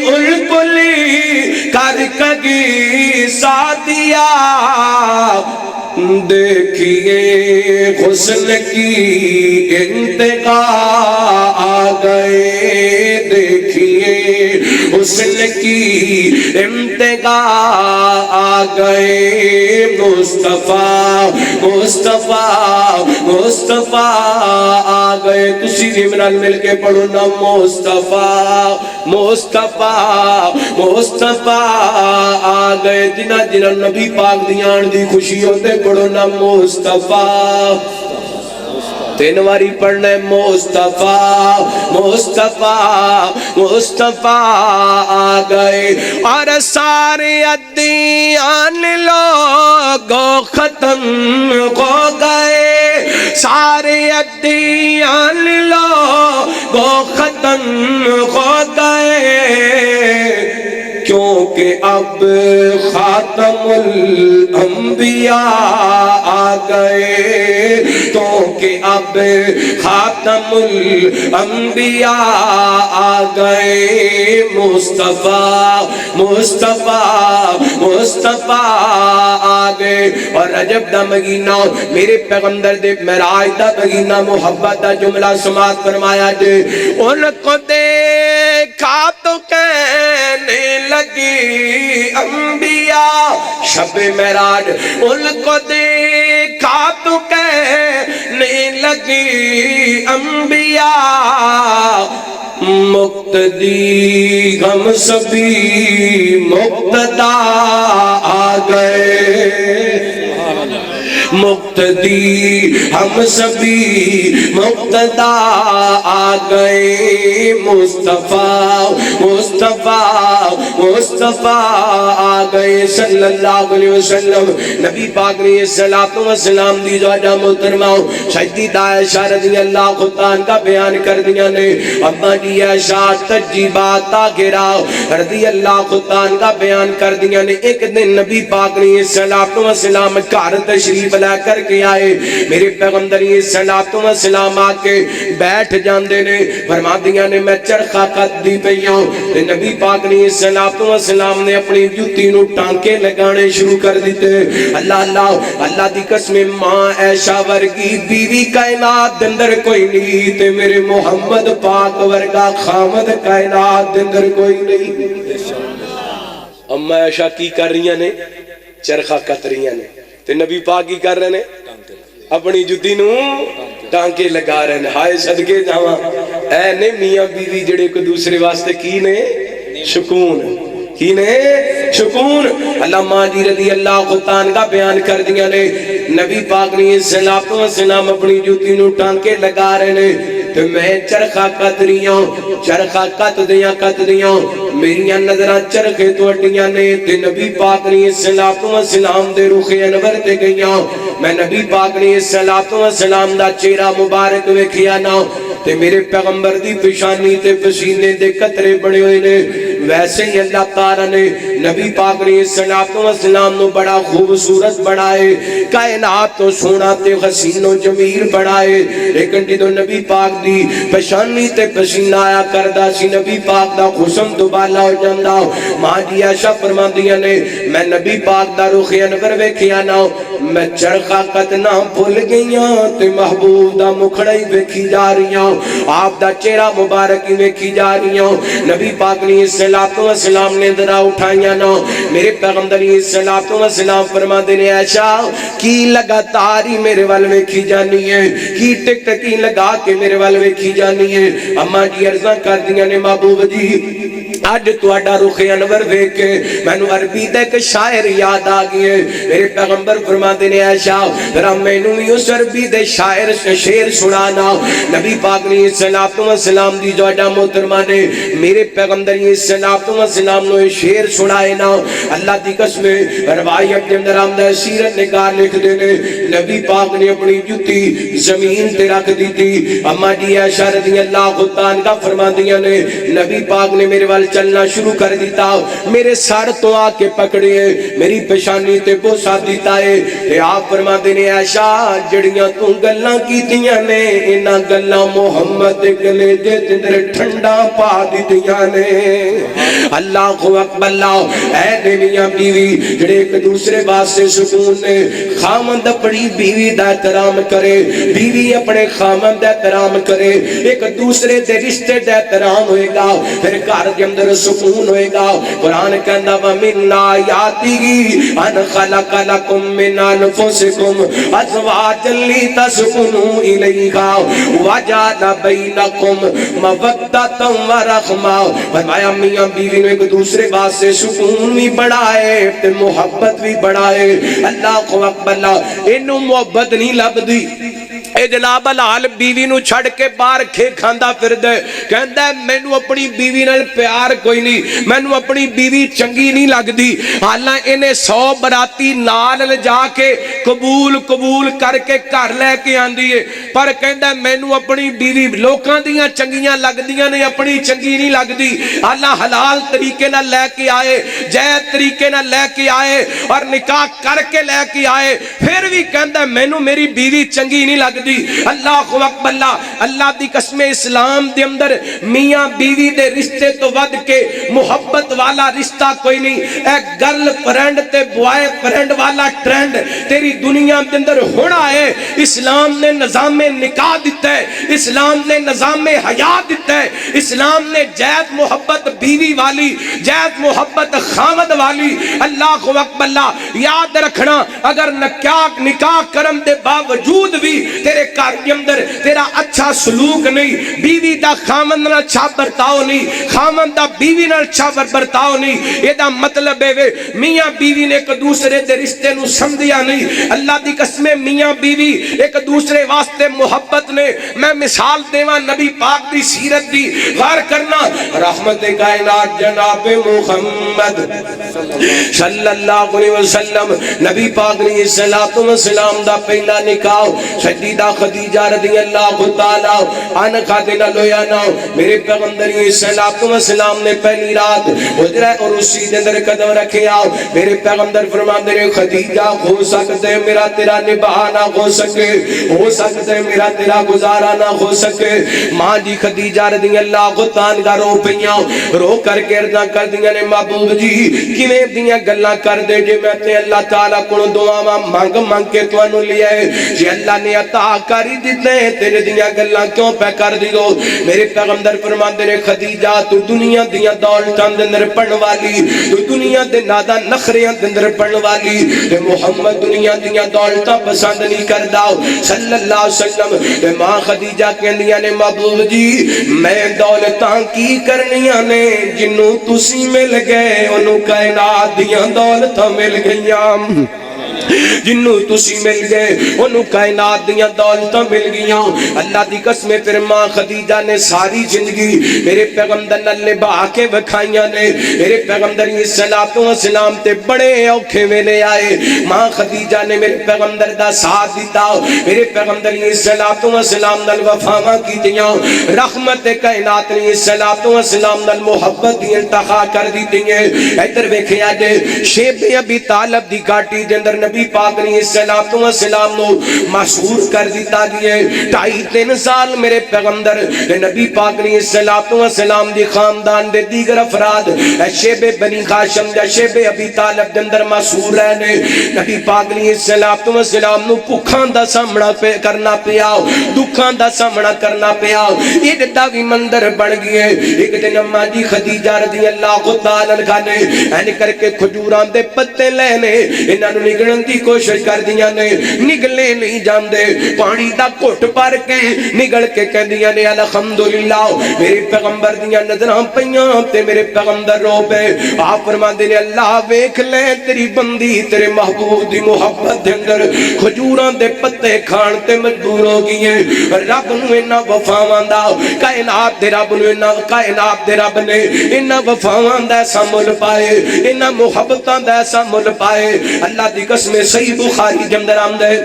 ان کو لے کر کبھی ساتھ دیا، دیکھیے حسن کی انتہا آ گئے، دیکھیے حسن کی انتہا آ گئے، مصطفیٰ مصطفیٰ مصطفیٰ آ گئے۔ تسی بھی منال مل کے پڑھو نا، مصطفیٰ مصطفیٰ مصطفیٰ آ گئے، جنہ جنہ نبی پاک دیان دی خوشی ہوتے پڑھو نا، مصطفیٰ تین واری پڑھنا ہے، مصطفیٰ مصطفیٰ مصطفیٰ آ گئے، اور سارے ادیان لوگوں ختم ہو گئے، سارے ادیان لوگوں ختم ہو گئے، کیونکہ اب خاتم الانبیاء آ گئے، کیونکہ اب خاتم الانبیاء آ گئے، مصطفیٰ مصطفیٰ مصطفیٰ آ گئے۔ اور رجب دا مہینہ میرے پیغمبر دے معراج دا مہینہ، محبت دا جملہ سماعت فرمایا جے، ان کو دیکھا تو کہنے لگی انبیاء، شب معراج ان کو دیکھا تو کہنے لگی انبیاء، مقتدی ہم سبھی مقتدا آ گئے، مقتدی ہم سبھی مقتدا آ گئے، مصطفیٰ مصطفیٰ مصطفیٰ آ گئے صلی اللہ علیہ وسلم۔ نبی پاک نے صلاۃ و سلام دی زوجہ محترمہ سیدہ عائشہ رضی اللہ عنہا کا بیان کر دیا نے، اما جی عائشہ تجیبات آگرہ رضی اللہ عنہا کا بیان کر دیا نے، ایک دن نبی پاک نے صلاۃ و سلام گھر تشریف لا کر کے آئے، میرے پیغمبر صلاۃ و سلام آ کے بیٹھ جاندے نے، فرما دیا نے میں چرخہ قد دی پئی ہوں، نبی پاک نے صلاۃ و سلام نے اپنی جوتی نو ٹانکے لگانے شروع کر دیتے۔ اللہ اللہ اللہ دی قسم، ماں عائشہ ورگی بیوی کائنات دے اندر کوئی نہیں، تے میرے محمد پاک ورگا خامد کائنات دے اندر کوئی نہیں۔ اما عائشہ کی کر رہی نے؟ چرخہ کت رہی نے، تے نبی پاک کی کر رہے ہیں؟ اپنی جُتی نو ٹانکے لگا رہے ہیں۔ ہائے صدقے جاواں، اے نے میاں بیوی جڑے کو دوسرے واسطے کی نے سکون، کی نے سکون۔ اللہ ماں جی رضی اللہ عنہا کا بیان کر دیا نے، نبی پاک نے صلاۃ و سلام اپنی جُتی نو ٹانکے لگا رہے ہیں، تو میں چرخہ کت رہی ہوں، چرخہ کت دیاں میریاں نظرہ چرخے تو اٹیاں نے، تے نبی پاک نے صلاۃ و سلام دے رخ انور تے گئیاں، میں نبی پاک نے صلاۃ و سلام دا چہرہ مبارک ویکھیا نا، تے میرے پیغمبر دی پیشانی تے پسینے دے قطرے بڑے ہوئے نے، ویسے ہی اللہ تعالیٰ نے نبی پاک علیہ السلام نو بڑا خوبصورت بڑھائے، کائنات تو سونا تے حسین و جمیل بڑھائے، لیکن جدو نبی پاک دی پشانی تے پسینہ آیا کردا سی، نبی پاک دا حسن تو بالا ہو جاندا۔ ماں جی عائشہ فرماندیاں نے میں نبی پاک دا رخ انور ویکھیا نا، میں چرخا قطنا بھول گئیاں تے محبوب دا مکھڑا ہی ویکھی جا رہیاں، آپ دا چہرہ مبارک ہی ویکھی جا رہیاں۔ نبی پاک علیہ السلام نے ذرا اٹھائیاں نا، میرے پیغمبر علیہ السلام فرماندے نے عائشہ کی لگاتار ہی میرے وال ویکھی جانی ہے، کی ٹک ٹکی لگا کے میرے وال ویکھی جانی ہے۔ اماں جی عرضاں کر دیاں نے محبوب جی اج تہاڈا رخ انور ویکھ کے مینوں عربی دا ایک شاعر یاد آ گیا ہے۔ میرے پیغمبر فرماندے نے عائشہ ذرا مینوں وی اس عربی دے شاعر سے شعر سنانا۔ نبی پاک علیہ السلام دی جوڑا محترمہ نے میرے پیغمبر علیہ السلام نو شعر سنائے نا، اللہ دی قسم روایت دے اندر آمدہ سیرت نگار لکھ دے نے نبی پاک نے اپنی جوتی زمین تے رکھ دی تھی۔ اما جی عائشہ رضی اللہ عنہا فرماندیاں نے نبی پاک نے میرے وال چلنا شروع کر دیتا، میرے سر تو آ کے پکڑے میری پیشانی تے بوسا دیتا ہے۔ تے آپ فرماندے نے عائشہ جڑیاں تو گلاں کیتیاں نے انہاں گلاں محمد دے گلے دے اندر ٹھنڈا پا دتیاں نے۔ اللہ اکبر اللہ، اے دے میاں بیوی جڑے ایک دوسرے واسطے سکون نے، خامند اپنی بیوی دا احترام کرے، بیوی اپنے خامند دا احترام کرے، ایک دوسرے دے رشتے دا احترام ہوئے گا، پھر گھر کے اندر سکون ہوئے گا۔ قرآن کہندا وَمِنْ آیَاتِهِ أَنْ خَلَقَ لَكُم مِّنْ أَنفُسِكُمْ أَزْوَاجًا لِتَسْكُنُوا إِلَيْهَا وَجَعَلَ بَيْنَكُمْ مَوَدَّةً وَرَحْمَةً۔ فرمایا میاں بیوی نے ایک دوسرے واسطے سکون بھی بڑھائے تے محبت بھی بڑھائے۔ اللہ اکبر اللہ، اینو محبت نہیں لبدی، اے جناب الحال بیوی نو چھڑ کے باہر کھے کھاندا پھر دے، کہندا ہے مینوں اپنی بیوی نال پیار کوئی نہیں، مینوں اپنی بیوی چنگی نہیں لگدی۔ حالاں انہیں 100 براتی نال لے جا کے قبول کر کے گھر لے کے آندی ہے، پر کہندا ہے مینوں اپنی بیوی لوکاں دیاں چنگیاں لگدیاں نے، اپنی چنگی نہیں لگدی۔ اللہ حلال طریقے نال لے کے آئے، جائز طریقے نال لے کے آئے اور نکاح کر کے لے کے آئے، پھر بھی کہندا ہے مینوں میری بیوی چنگی نہیں لگدی۔ اللہ اکبر اللہ، اللہ دی قسم اسلام دے اندر میاں بیوی دے رشتے تو ود کے محبت والا رشتہ کوئی نہیں۔ اے گرل فرینڈ تے بوائے فرینڈ والا ٹرینڈ تیری دنیا دے اندر ہونا ہے۔ اسلام نے نظام نکاح دیتا ہے، اسلام نے نظام حیات دیتا ہے، اسلام نے جائز محبت بیوی والی، جائز محبت خامد والی۔ اللہ اکبر اللہ، یاد رکھنا اگر نکاح کرم دے باوجود بھی تیرے گھر کے اندر تیرا اچھا سلوک نہیں، بیوی دا خامن نال اچھا برتاؤ نہیں، خامن دا بیوی نال اچھا برتاؤ نہیں، یہ دا مطلب ہے میاں بیوی نے ایک دوسرے دے رشتے نو سمجھیا نہیں۔ اللہ دی قسم میاں بیوی ایک دوسرے واسطے محبت نے، میں مثال دیواں نبی پاک دی سیرت دی، غور کرنا رحمت کائنات جناب محمد صلی اللہ علیہ وسلم، نبی پاک علیہ السلام دا پہلا نکاح سیدہ خدیجہ رضی اللہ تعالیٰ عنہا دے نال ہویا نا۔ میرے پیغمبر علیہ السلام نے پہلی رات حجرہ اور اسی دے اندر قدم رکھیا، میرے پیغمبر فرماندے نے خدیجہ ہو سکتا ہے میرا تیرا نباہ نہ ہو سکے، ہو سکتا ہے میرا تیرا گزارا نہ ہو سکے۔ ماں جی خدیجہ رضی اللہ تعالیٰ رو پیاں، رو کر کے عرضاں کر دیاں نے محبوب جی کیویں دیاں گلاں کر دے جے میں تے اللہ تعالیٰ کو دعاواں مانگ کے تانوں لے آئے، جے اللہ نے عطا کری دیتے ہیں تیرے دیاں گلاں کیوں پہ کر دیو۔ میرے پیغمبر فرماندے نے خدیجہ تو دنیا دیاں دولتاں دے اندر پڑھن والی، تو دنیا دے نادا نخریاں دے اندر پڑھن والی، تے محمد دنیا دیاں دولتاں پسند نہیں کردا صلی اللہ علیہ وسلم۔ تے ماں خدیجہ کہندیاں نے محبوب جی میں دولتاں کی کرنیاں نے جنوں تسی مل گئے انہوں کائنات دیاں دولتاں مل گئیاں۔ جنوں تسی مل گئے انہوں کائنات دیاں دولتاں مل گیاں اللہ دی قسم پھر ماں خدیجہ نے ساری زندگی میرے پیغمبر نال نبھا کے وکھائیاں نے میرے پیغمبر السلام تے بڑے اوکھے ویلے آئے ماں خدیجہ نے میرے پیغمبر دا ساتھ دیتا میرے پیغمبر السلام نال وفاواں کیتیاں رحمت کائنات السلام نال محبت دی انتخاب کر دیتی ہیں ادھر ویکھیا جے شیب ابی طالب دی گاٹی دے اندر نبی پاک نے السلام نو مشہور کر دیتا گیا 2.5-3 سال میرے پیغمبر نبی پاک نے السلام دی خاندان دے دیگر افراد شیب بنی ہاشم یا شیب ابی طالب دے اندر مشہور رہنے نبی پاک نے السلام نو بھکھاں دا سامنا کرنا پیا دکھاں دا سامنا کرنا پیا ایک داوی مندر بن گئے ایک دن اماں جی خدیجہ رضی اللہ تعالی عنہا نے این کر کے کھجوراں دے پتے لینے انہاں نو نگلن دی کوشش کر دیاں نے نگلے نہیں جاندے پانی دا گھٹ پر کے نگل کے کہندیاں نے الحمدللہ میرے پیغمبر دیاں نظراں پیاں تے میرے پیغمبر رو پے آپ فرماندے نے اللہ ویکھ لے تیری بندی تیرے محبوب دی محبت دے اندر کھجوراں دے پتے کھان تے مجبور ہو گئی ہیں رب نو انہاں وفاواں دا کائنات دے رب نے انہاں وفاواں دا ایسا مل پائے انہاں محبتاں دا ایسا مل پائے اللہ دی قسم صحیح بخاری دے اندر آمد ہے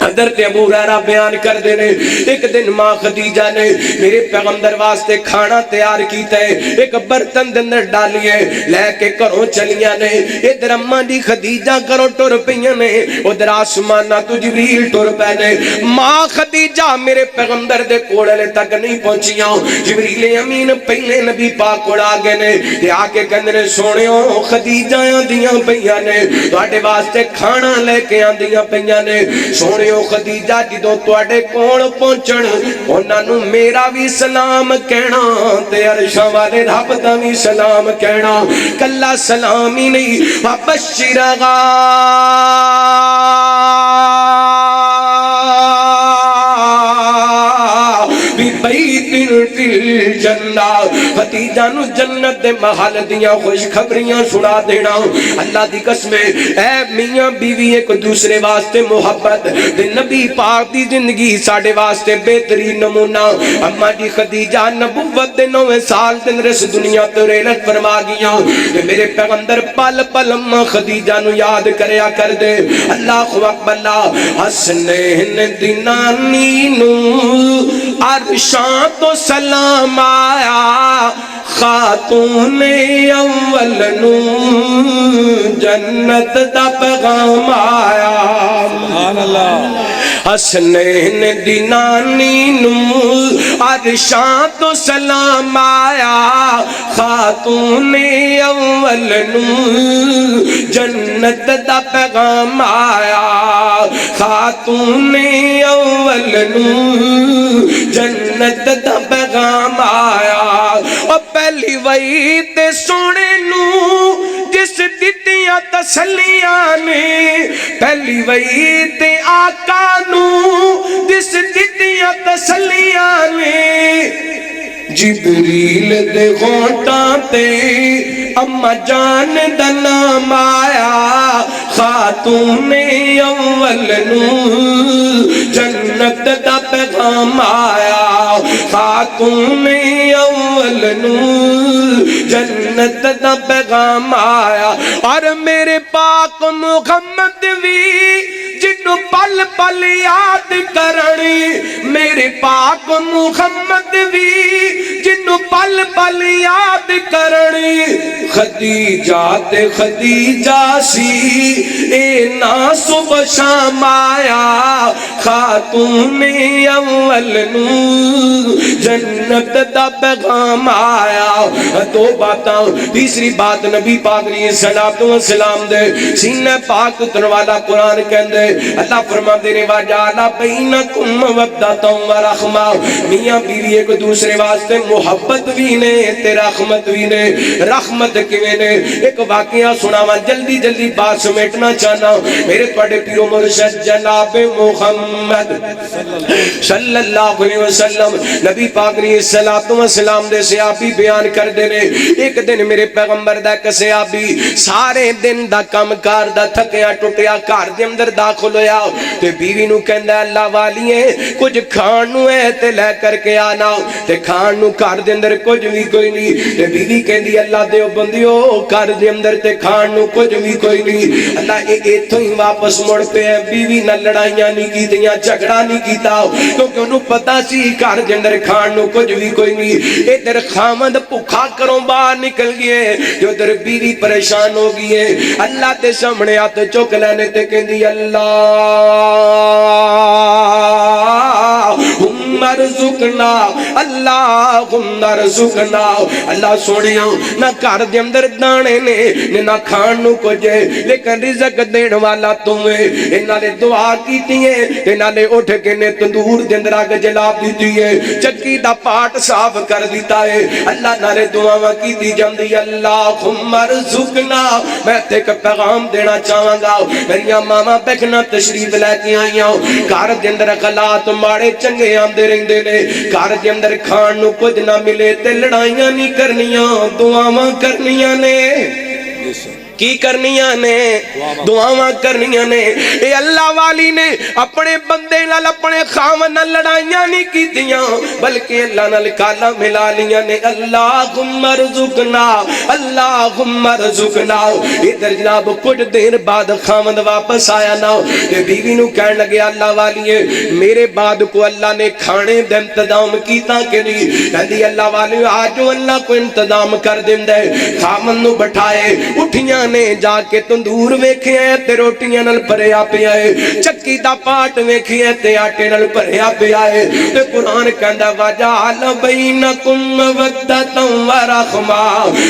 حضرت ابو ہریرہ بیان کر دینے ایک دن ماں خدیجہ نے میرے پیغمبر واسطے کھانا تیار کیتا ہے ایک برتن دے اندر ڈالیے لے کے گھروں چلیاں نے ادھر اماں دی خدیجہ گھروں ٹر پیاں نے ادھر آسماناں تو جبریل ٹر پے نے ماں خدیجہ میرے پیغمبر دے کول ہلے تک نہیں پہنچیاں جبریل امین پہلے نبی پاک کول آ گئے نے تے آ کے کہندے نے سونےو خدیجہ دیاں پیاں نے تواڈے واسطے کھانا لے کے آندیاں پیاں نے سونےو خدیجہ جدوں تواڈے کول پہنچن انہاں نو میرا بھی سلام کہنا تے عرشاں والے رب دا بھی سلام کہنا کلا سلام ہی نہیں وبشرھا بیت فی الجنہ خدیجہ نو جنت دے محل دیاں خوش خبریاں سنا دینا اللہ دی قسم اے میاں بیوی ایک دوسرے واسطے محبت تے نبی پاک دی زندگی ساڈے واسطے بہترین نمونہ اماں جی خدیجہ نبوت دے 9 سال دن رس دنیا تو رحلت فرما گیاں تے میرے پیغمبر پل پل اماں خدیجہ نو یاد کریا کر دے اللہ اکبر حسنین دی نانی نو عرشاں تو سلام آیا خاتون اول نو جنت دا پیغام آیا سبحان اللہ حسنین دی نانی نو عرشاں تو سلام آیا خاتون اول نو جنت دا پیغام آیا خاتون اول نو جنت دا پیغام آیا اور پہلی وہی تے سونے نو جس دتیاں تسلیاں نے پہلی وہی تے آقا نو جس دتیاں تسلیاں نے جبریل دے غوٹاں تے اما جان دا نام آیا خاتون اول نو جنت دا پیغام آیا خاتون اول نو جنت دا پیغام آیا اور میرے پاک محمد بھی جنو پل پل یاد کرنی میرے پاک محمد بھی جنو پل پل یاد کرنی خدیجہ تے خدیجہ سی اے نا صبح شام آیا خاتون اول نو جنت دا پیغام آیا دو باتاں تیسری بات نبی پاک علیہ السلام دے سینہ پاک اتر والا قرآن کہندے اللہ فرماتے نے وجعل بینکم مودۃ و رحمہ، میاں بیوی ایک دوسرے واسطے محبت بھی نے تے رحمت بھی نے۔ رحمت کیویں نے؟ ایک واقعہ سناواں، جلدی جلدی بات سمیٹنا چاہنا۔ میرے تواڈے پیرو مرشد جناب محمد صلی اللہ علیہ وسلم نبی پاک نے الصلوۃ والسلام دے صحابی بیان کردے نے، ایک دن میرے پیغمبر دا ایک صحابی سارے دن دا کم کار دا تھکیا ٹٹیا گھر دے اندر داخل ہویا تے بیوی نو کہندا اللہ والیے کچھ کھان نو ہے تے لے کر کے آنا، تے کھان نو گھر دے اندر کچھ بھی کوئی نہیں، تے بیوی کہندی اللہ دے بندیو گھر دے اندر تے کھان نو کچھ بھی کوئی نہیں۔ اللہ ایتھوں ہی واپس مڑ پیا، بیوی نال لڑائیاں نہیں کیتیاں، جھگڑا نہیں کیتا، کیونکہ انہوں پتا سی گھر دے اندر کھان نو کچھ بھی کوئی نہیں۔ ادھر خامد بھوکا کروں باہر نکل گئے، جو ادھر بیوی پریشان ہو گئی ہے۔ اللہ دے سامنے ہاتھ چک لینے تے کہندی اللہ ارزقنا، اللہم ارزقنا، اللہ سونیا نہ گھر دے اندر دانے نے نہ کھان نو کچھ ہے، لیکن رزق دین والا تم ہے۔ انہاں نے دعا کیتی ہے، انہاں نے اٹھ کے نے تندور دے اندر اگ جلا دیتی ہے، چکی دا پاٹ صاف کر دیتا ہے۔ اللہ نالے دعاواں کیتی جاندی اللہم ارزقنا۔ میں تے ایک پیغام دینا چاہاں گا، میریاں ماما بہناں تشریف لے کے آئیاں، گھر دے اندر حالات ماڑے چنگے آندے رہندے نے، گھر دے اندر کھان نو کچھ نہ ملے تے لڑائیاں نہیں کرنیاں، دعاواں کرنیاں نے۔ کی کرنیاں نے؟ دعاواں کرنیاں نے۔ اے اللہ والی نے اپنے بندے نال اپنے خاوند نال لڑائیاں نہیں کیتیاں، بلکہ اللہ نال کالا ملا لیاں نے۔ اللہم ارزقنا، اللہم ارزقنا۔ ادھر جناب کچھ دیر بعد خاوند واپس آیا نا، تے بیوی نو کہن لگے اللہ والی میرے بعد کو اللہ نے کھانے دا انتظام کیتا کہ نہیں؟ کہندی اللہ والی آج اللہ کو انتظام کر دیندے۔ خاوند نو بٹھائے، اٹھیاں نے جا کے تندور ویکھیا تے روٹیاں نال بھریا پیا ہے، چکی دا پاٹ ویکھیا تے آٹے نال بھریا پیا ہے، تے قرآن کہندا وجعل بینکم مودۃ و رحمہ،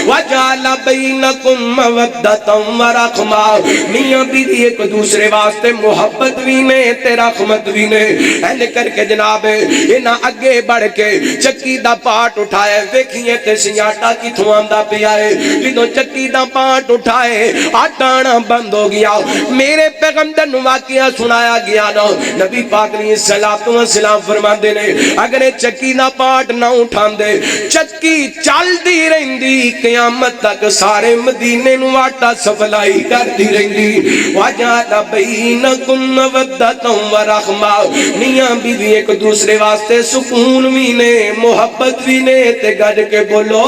وجعل بینکم مودۃ و رحمہ۔ میاں بیوی ایک دوسرے واسطے محبت بھی نے تے رحمت بھی نے۔ اینج کر کے جناب انہاں اگے بڑھ کے چکی دا پاٹ اٹھایا، ویکھیے تے سیاٹا کتھوں آندا پیا ہے، جدوں چکی دا پاٹ اٹھائے آٹا آنا بند ہو گیا۔ میرے پیغمبر نو واقعہ سنایا گیا نا، نبی پاک نے الصلوۃ والسلام فرماندے نے اگر چکی دا پاٹ نہ اٹھاندے، چکی چلدی رہندی قیامت تک، سارے مدینے نو آٹا سپلائی کرتی رہندی۔ وجعل بینکم مودۃ و رحمہ۔ میاں بیوی ایک دوسرے واسطے سکون بھی نے، محبت بھی نے، تے گج کے بولو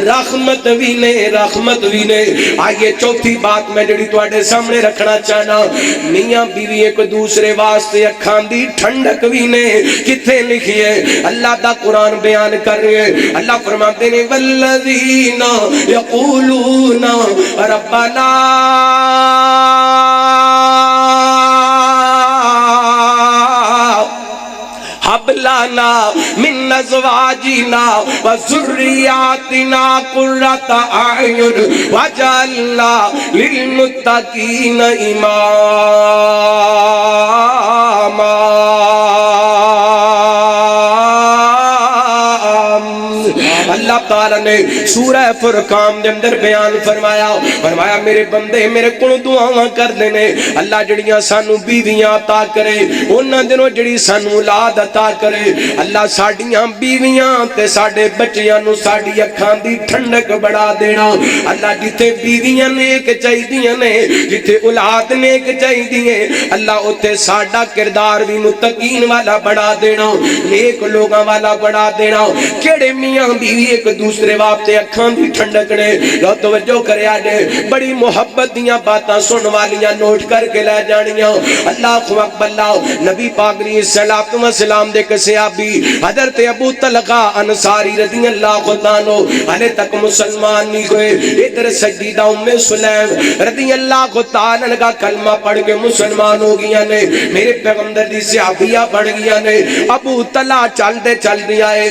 رحمت بھی نے، رحمت بھی نے۔ آئیے چوتھی بات میں جڑی تواڈے سامنے رکھنا چاہنا، میاں بیوی ایک دوسرے واسطے اکھاں دی ٹھنڈک بھی نے۔ کتھے لکھی ہے؟ اللہ دا قرآن بیان کر رہے ہیں، اللہ فرماتے ہیں والذین یقولون ربنا هب لنا من ازواجنا وذرياتنا قرة اعين واجعلنا للمتقين اماما۔ اللہ تعالیٰ نے سورہ فرقان دے اندر بیان فرمایا میرے بندے میرے کو دعاواں کر دینے، اللہ جڑیاں سانو بیویاں عطا کرے، انہاں دنوں جڑی سانو اولاد عطا کرے، اللہ ساڈیاں بیویاں تے ساڈے بچیاں نو ساڈی اکھاں دی ٹھنڈک بڑھا دینا۔ اللہ جتھے بیویاں نیک چاہیدیاں نے، جتھے اولاد نیک چاہیدی ہے، اللہ اوتھے ساڈا کردار بھی متقین والا بڑھا دینا، نیک لوگاں والا بڑھا دینا۔ کیڑے میاں بیوی ایک دوسرے واسطے اکھاں دی ٹھنڈک نے؟ لو توجہ کریا جے، بڑی محبت دیاں باتاں سن والیاں نوٹ کر کے لے جانیاں۔ اللہ اکبر۔ اللہ نبی پاک نے الصلوۃ والسلام دے صحابی حضرت ابو طلحہ انصاری رضی اللہ عنہ ہلے تک مسلمان نہیں ہوئے، ادھر سیدہ ام سلیم رضی اللہ تعالی عنہا کلمہ پڑھ کے مسلمان ہو گیا نے، میرے پیغمبر دی صحابیہ بن گیا نے۔ ابو طلحہ چل دے آئے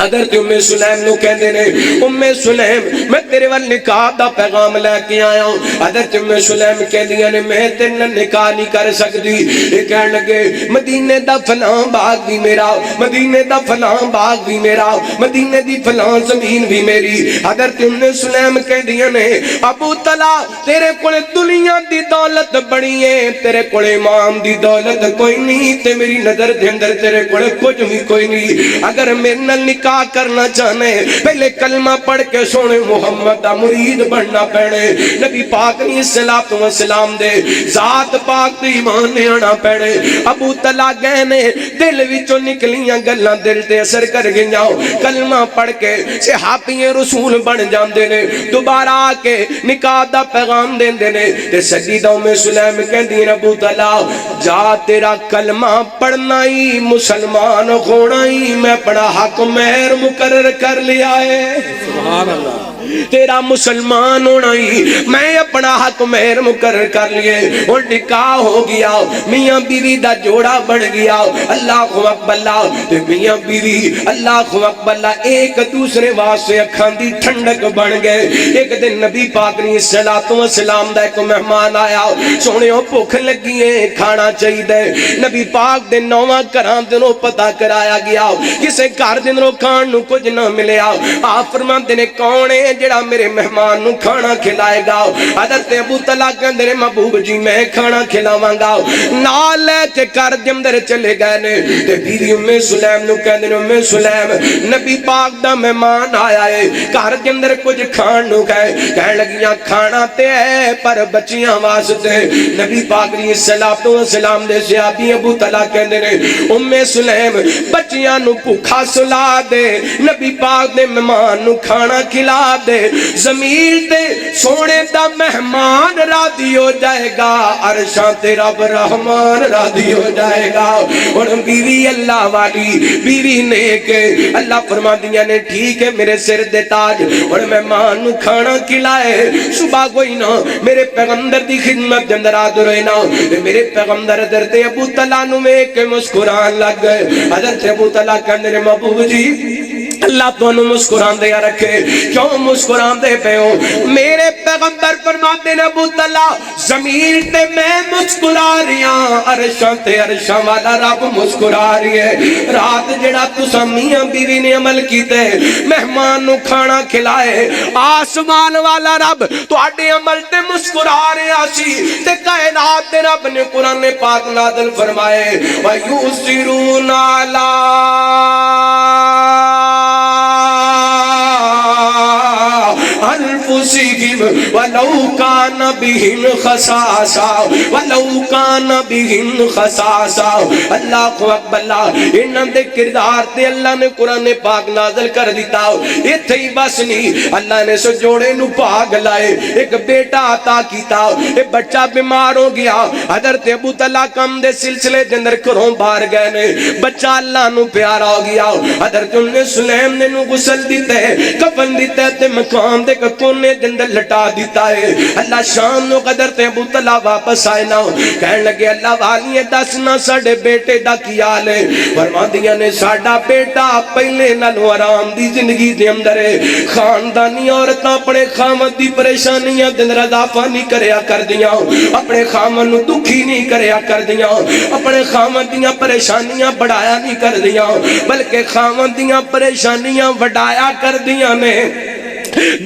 حضرت ام سلیم نو کہندے نے ام سلیم میں تیرے وال نکاح دا پیغام لے کے آیا ہوں. حضرت ام سلیم کہندیاں نے میں تیرے نال نکاح نہیں کر سکدی. یہ کہن لگے مدینے دا فلاں باغ بھی میرا, مدینے دا فلاں باغ بھی میرا, مدینے دی فلاں زمین بھی میری. حضرت ام سلیم کہندیاں نے ابو طلحہ تیرے کول دنیا دی دولت بڑی ہے, تیرے کول امام دی دولت کوئی نہیں, تے میری نظر دے اندر تیرے کول کچھ بھی کوئی نہیں. اگر میرے نال نکاح کرنا چاہنے پہلے کلمہ پڑھ کے سونے محمد دا مرید بننا پینے, نبی پاک نے الصلوۃ والسلام دے ذات پاک تے ایمان نے آنا پینے. ابو طلحہ گہنے دل وچوں نکلیاں گلاں دل تے اثر کر گئیاں, کلمہ پڑھ کے صحابی رسول بن جاندے نے, دوبارہ آ کے نکاح دا پیغام دیندے نے. تے سیدہ ام سلیم کہندی ابو طلحہ جا تیرا کلمہ پڑھنا ہی مسلمان ہونا ہی میں بڑا حق مہر مقرر کر لیا ہے. سبحان اللہ. تیرا مسلمان ہونا ہی میں اپنا حق مہر مقرر کر لیے. اور نکاح ہو گیا, میاں بیوی دا جوڑا بن گیا. اللہ اکبر اللہ. تے میاں بیوی اللہ اکبر اللہ ایک دوسرے واسطے اکھاں دی ٹھنڈک بن گئے. ایک دن نبی پاک نے الصلوۃ والسلام دا ایک مہمان آیا, سونےو بھوک لگی ہے کھانا چاہیے. نبی پاک دے نواں گھراں دنوں پتہ کرایا گیا, کسے گھر دے اندروں کھان نو کچھ نہ ملیا. آپ فرماندے نے کون ہے جڑا میرے مہمان نو کھانا کھلائے گا؟ حضرت ابو طلحہ کہندے نے محبوب جی میں کھانا کھلاواں گا. نال لے کے گھر دے اندر چلے گئے نے. تے بیوی ام سلیم نو کہندے نے ام سلیم نبی پاک دا مہمان آیا ہے, گھر دے اندر کچھ کھان نو کہن لگیاں کھانا تے ہے پر بچیاں واسطے. نبی پاک نے الصلوۃ والسلام دے صحابی ابو طلحہ کہندے نے ام سلیم بچیاں نو بھوکا سلا دے, نبی پاک دے مہمان نو کھانا کھلا دے. زمین تے سونے دا مہمان راضی ہو جائے گا, عرشاں تے رب رحمان راضی ہو جائے گا. اور بیوی اللہ والی بیوی نیک, اللہ فرما دیا نے ٹھیک ہے میرے سر دے تاج. اور مہمان نو کھانا کھلائے. صبح کوئی نہ میرے پیغمبر دی خدمت دے اندر حاضر ہوئے نا, میرے پیغمبر حضرت ابو طلحہ نو ویکھ کے مسکران لگ گئے. حضرت ابو طلحہ کہندے نے محبوب جی اللہ تانوں مسکران دیا رکھے, کیوں مسکران دے پے ہو؟ میرے پیغمبر فرماتے نے ابو طلحہ زمین تے میں مسکرا رہی ہاں, عرشاں تے عرشاں والا رب مسکرا رہی ہے. رات جڑا تساں میاں بیوی نے عمل کیتے مہمان نو کھانا کھلائے, آسمان والا رب تواڈے عمل تے مسکرا رہا سی. تے کائنات دے رب نے قرآن پاک نازل فرمائے وَيُؤْثِرُونَ عَلَىٰ انفسہم ولو کان بہم خصاصہ ولو کان بہم خصاصہ. اللہ اکبر اللہ. انہاں دے کردار تے اللہ نے قرآن پاک نازل کر دیتا. ایتھے ہی بس نہیں, اللہ نے سو جوڑے نو پاگ لائے, ایک بیٹا عطا کیتا. اے بچہ بیمار ہو گیا. حضرت ابو طلحہ کم دے سلسلے دے اندر گھروں باہر گئے نے, بچہ اللہ نو پیارا ہو گیا. حضرت ام سلیم نے نو غسل دیتا ہے, کفن دیتا ہے تے مقام دے کونے دے اندر لٹا دیتا ہے. اللہ شام نو حضرت ابو طلحہ واپس آئے نا, کہنے لگے اللہ والی دسنا ساڈے بیٹے دا کی حال ہے؟ فرماندیاں نے ساڈا بیٹا پہلے نالوں آرام دی زندگی دے اندر ہے. خاندانی عورتاں اپنے خامد دی پریشانیاں دے اندر اضافہ نہیں کریا کردیاں, اپنے خامد نو دکھی نہیں کریا کردیاں, اپنے خامد دیاں پریشانیاں بڑھایا نہیں کردیاں, بلکہ خامد دیاں پریشانیاں وڈایا کردیاں نے,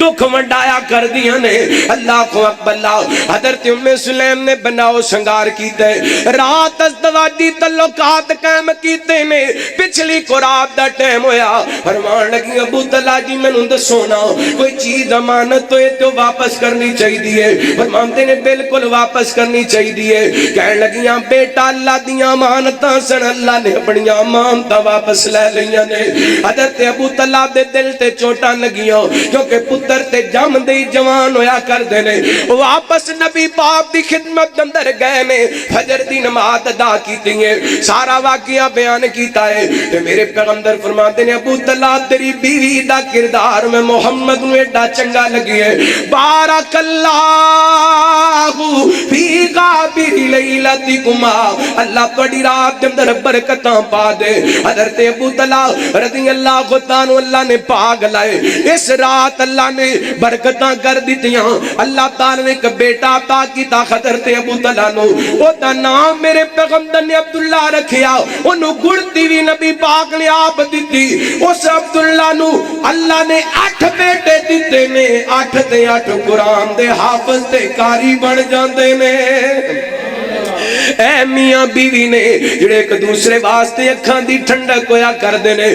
دکھ ونڈایا کر دیا نے. اللہ کو اکبر اللہ. حضرت ام سلیم نے بناؤ سنگار کیتے, رات ازدواجی تعلقات قائم کیتے نے. پچھلی کو رات دا ٹائم ہویا, فرمان لگی ابو طلحہ جی میں نوں دسو نا کوئی چیز امانت ہوئے تو واپس کرنی چاہیے. فرماندے نے بالکل واپس کرنی چاہیے. کہنے لگیاں بیٹا اللہ دیاں امانتاں سن, اللہ نے اپنی امانتاں واپس لے لیاں نے. حضرت ابو طلحہ دے دل تے چوٹاں لگیاں, کیونکہ کہ پتر تے جم دے جوان ہویا کر دینے واپس نبی پاک دی خدمت اندر گئے نے فجر دی نماز ادا کیتی ہے سارا واقعہ بیان کیتا ہے تے میرے پیغمبر فرماتے نے ابو طلحہ تیری بیوی دا کردار میں محمد نو ایڈا چنگا لگی ہے بارک اللہ فی غابر لیلتکما اللہ تہاڈی رات دے اندر برکتاں پا دے حضرت ابو طلحہ رضی اللہ عنہ اللہ نے پاگ لائے اس رات اللہ نے برکتاں کر دیتیاں اللہ تعالی نے ایک بیٹا عطا کیتا حضرت ابو طلحہ نو او دا نام میرے پیغمبر نے عبداللہ رکھیا اونوں گڑتی وی نبی پاک نے آپ دتی اس عبداللہ نو اللہ نے 8 بیٹے دیتے نے 8 تے 8 قرآن دے حافظ تے قاری بن جاندے نے اے میاں بیوی نے جڑے ایک دوسرے واسطے اکھاں دی ٹھنڈک ہویا کر دینے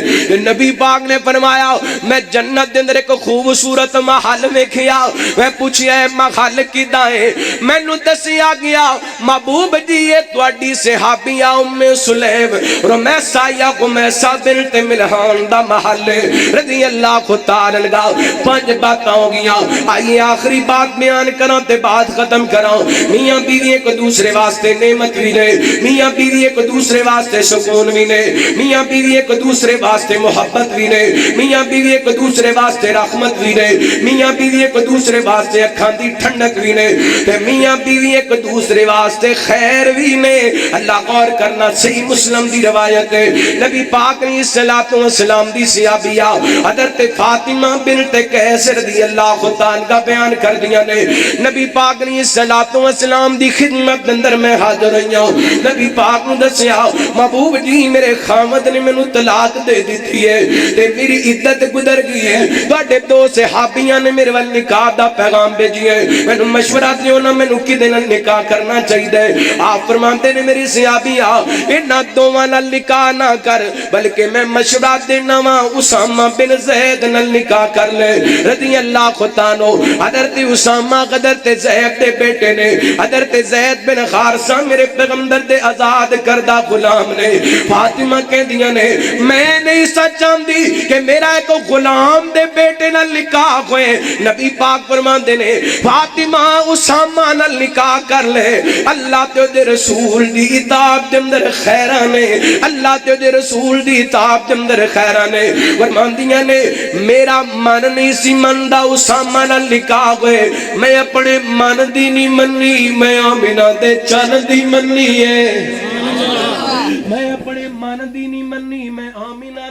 نبی پاک نے فرمایا میں جنت دے اندر ایک خوبصورت محل ویکھیا میں پوچھیا ہے محل کیدا ہے مینوں دسیا گیا محبوب جی یہ تواڈی صحابیہ ام سلیم رمیسہ یا گمیسہ بنت ملحان دا محل رضی اللہ تعالی عنہ 5 باتاں ہو گیاں آئیے آخری بات بیان کراں تے بات ختم کراں میاں بیوی ایک دوسرے واسطے نعمت بھی نے میاں بیوی ایک دوسرے واسطے سکون بھی نے میاں بیوی ایک دوسرے واسطے محبت بھی نے میاں بیوی ایک دوسرے واسطے رحمت بھی نے میاں بیوی ایک دوسرے واسطے اکھاں دی ٹھنڈک بھی نے تے میاں بیوی ایک دوسرے واسطے خیر بھی نے اللہ غور کرنا صحیح مسلم دی روایت ہے نبی پاک نے صلوات و سلام دی صحابیہ حضرت فاطمہ بنت قیس رضی اللہ تعالی عنہ بیان کر دیا نے نبی پاک نے صلوات و سلام دی خدمت اندر میں حاضر رہیاں نبی پاک نے دسیا محبوب جی میرے خامد نے مینوں طلاق دے دیتی ہے تے میری عدت گزر گئی ہے تواڈے 2 صحابیاں نے میرے ول نکاح دا پیغام بھیجیا ہے مینوں مشورہ دیو نا مینوں کدے نال نکاح کرنا چاہیے آپ فرماتے نے میری صحابیہ انہاں دوواں نال نکاح نہ کر بلکہ میں مشورہ دینا وا اسامہ بن زید نال نکاح کر لے رضی اللہ تعالی عنہ حضرت اسامہ حضرت زید دے بیٹے نے حضرت زید بن حارثہ میرے پیغمبر دے آزاد کردہ غلام نے فاطمہ کہندیاں نے میں نہیں سچ چاہندی کہ میرا ایک غلام دے بیٹے نال نکاح ہوئے نبی پاک فرماندے نے فاطمہ اسامہ نال نکاح کر لے اللہ تے دے رسول دی اطاعت دے اندر خیراں نے اللہ تے دے رسول دی اطاعت دے اندر خیراں نے فرماندیاں نے میرا من نہیں سی مندا اسامہ نال نکاح ہوئے میں اپنے من دی نہیں منی میں آمنہ دے چن دی منی ہے میں اپنے من دی نہیں منی میں آمنہ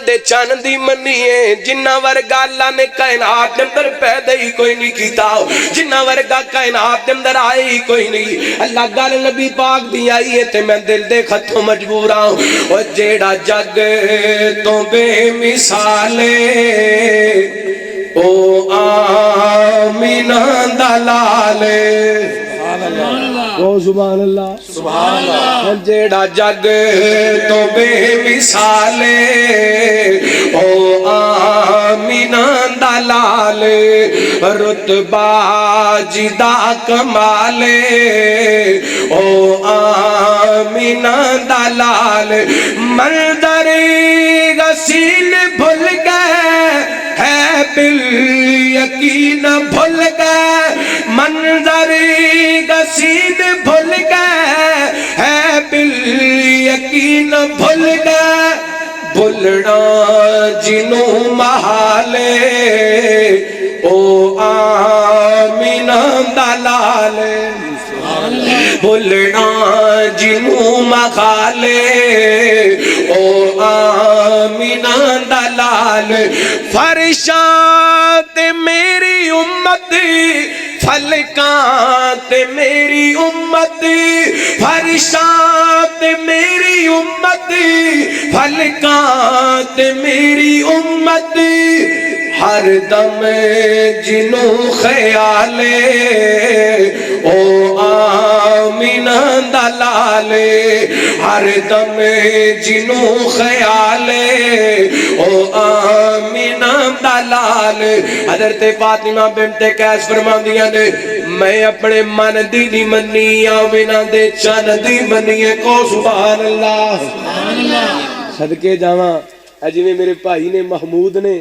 دے چن دی منی ہے جنہ ورگا اللہ نے کائنات دے اندر پیدا ہی کوئی نہیں کیتا جنہ ورگا کائنات دے اندر آئے ہی کوئی نہیں اللہ گل نبی پاک دی آئی ہے تے میں دل دے خطوں مجبور ہوں او جیڑا جگ تو بے مثالے او آمینہ دلالے او سبحان اللہ سبحان اللہ جیڑا جگ تو بے مثالے او آمینہ دلالے رتبہ جدا کمالے او آمینہ دلالے منظر غسیل بھل گئے ہے بال یقین بھل گئے منظر غسیل بھل گئے ہے بال یقین بھل گئے بھلنا جنوں محالے او آمینہ دلالے بھلنا جنوں محالے او آمینہ دلالے فرشات میری امت فلکات میری امت فرشات میری امت فلکات میری امت ہر دم جنوں خیالے او آمینہ دلالے ہر دم جنوں خیالے او آمینہ دلالے حضرت فاطمہ بنت قیس فرماندیاں نے میں اپنے من دی نہیں منی آمینہ دے چن دی منی ہے کو سبحان اللہ صدقے جاواں اے جویں میرے بھائی نے محمود نے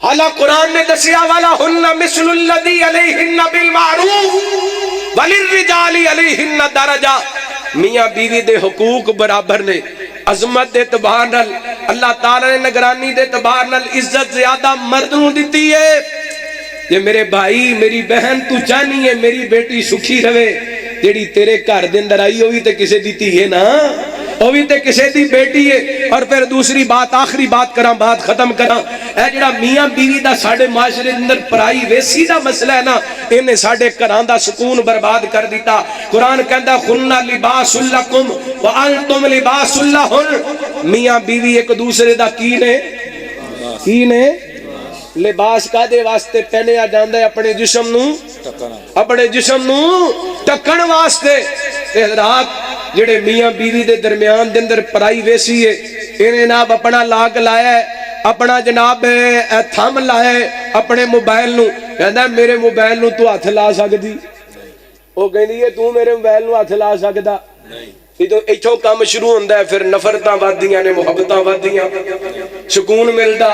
حالا قرآن نے دسیا والا ہن مثل الذی علیہن بالمعروف وللرجال علیہن درجہ، میاں بیوی دے حقوق برابر نے، عظمت دے اعتبار نال اللہ تعالی نے نگرانی دے اعتبار نال عزت زیادہ مرد نوں دتی ہے۔ جے میرے بھائی میری بہن تو چاہنی ہے میری بیٹی سکھی رہے، جیڑی تیرے گھر دے اندر آئی ہوئی تے کسے دی تھی ہے نا، وہ بھی تے کسے دی بیٹی ہے۔ اور پھر دوسری بات، آخری بات کراں، بات ختم کراں، اے جڑا میاں بیوی دا ساڈے معاشرے اندر پرائی ویسی دا مسئلہ ہے نا، انہیں ساڈے گھراں دا سکون برباد کر دیتا۔ قرآن کہندا خن لباس لکم وانتم لباس لہن، میاں بیوی ایک دوسرے دا کی نے لباس کا دے واسطے پہنے آ جاندے اپنے جسم نو ٹکن واسطے۔ حضرات جڑے میاں بیوی دے درمیان دے اندر پرائی ویسی ہے، انہیں جناب اپنا لاک لایا ہے، اپنا جناب تھم لایا ہے اپنے موبائل نو، کہندا میرے موبائل نو تو ہاتھ لا سکدی، او کہندی ہے تو میرے موبائل نو ہاتھ لا سکدا نہیں۔ ایتھوں کام شروع ہوندا ہے، پھر نفرتاں ودیاں نے، محبتاں ودیاں، سکون ملدا،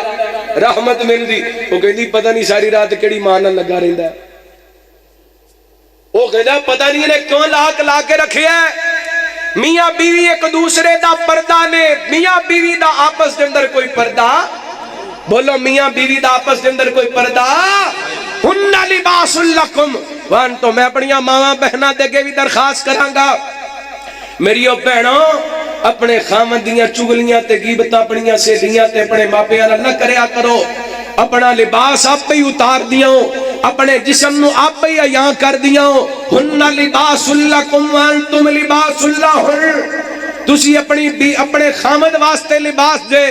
رحمت ملدی۔ وہ کہندی پتہ نہیں ساری رات کیڑی ماں نال لگا رہندا ہے، وہ کہندا پتہ نہیں نے کیوں لاک لا کے رکھیا ہے۔ میاں بیوی ایک دوسرے دا پردہ نے، میاں بیوی دا آپس دے اندر کوئی پردہ، بولو میاں بیوی دا آپس دے اندر کوئی پردہ، ہن لباس لکم وانتم، میں اپنیاں ماواں بہناں دے کے بھی درخواست کراں گا، میری او بہنوں اپنے خامن دیاں چگلیاں تے غیبتاں اپنیاں سہیلیاں تے اپنے ماپیاں نال نہ کریا کرو، اپنا لباس آپ ہی اتار دیاں، اپنے جسم نو آپ ہی عیاں کر دیاں، ہن لباس لکم وانتم لباس لہن، تسی اپنے خامد واسطے لباس دے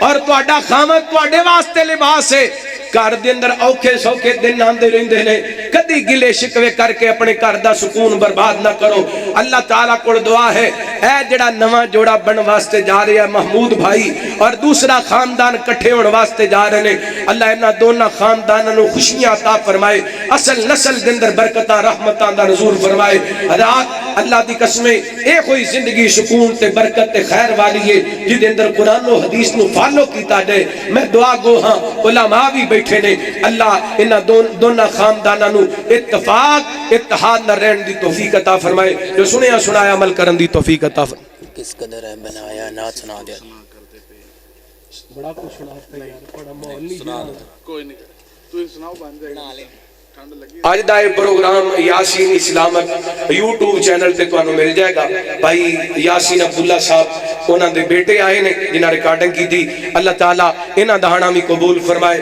اور تہاڈا خامد تہاڈے واسطے لباس ہے۔ گھر دے اندر اوکھے سوکھے دن آندے رہندے نے، کدی گلے شکوے کر کے اپنے گھر دا سکون برباد نہ کرو۔ اللہ تعالیٰ کو دعا ہے، اے جڑا نواں جوڑا بن واسطے جا رہے ہیں محمود بھائی اور دوسرا خاندان کٹھے ہونے واسطے جا رہے ہیں، اللہ انہاں دونوں خاندانوں خوشیاں عطا فرمائے، اصل نسل دے اندر برکتاں رحمتاں دا نزول فرمائے۔ حضرات اللہ دی قسمیں اے کوئی زندگی سکون تے برکت تے خیر والی ہے جدے اندر قرآن و حدیث نو فالو کیتا جائے۔ میں دعا گو ہاں علماء بھی بیٹھے نے، اللہ انہاں دونوں خانداناں نو اتفاق اتحاد نہ رہن دی توفیق عطا فرمائے، جو سنیا سنایا عمل کرن دی توفیق عطا فرمائے۔ کس قدر ہے بنایا نات سنا دیا، بڑا کچھ سناتے ہیں یار، بڑا ماحول نہیں، کوئی نہیں، تو ہی سناؤ بن جائے گا۔ آج دا یہ پروگرام یاسین اسلامت یوٹیوب چینل تے تو مل جائے گا۔ بھائی یاسین عبداللہ صاحب انہاں دے بیٹے آئے نے جنہاں ریکارڈنگ کی تھی، اللہ تعالیٰ انہاں دہانا بھی قبول فرمائے۔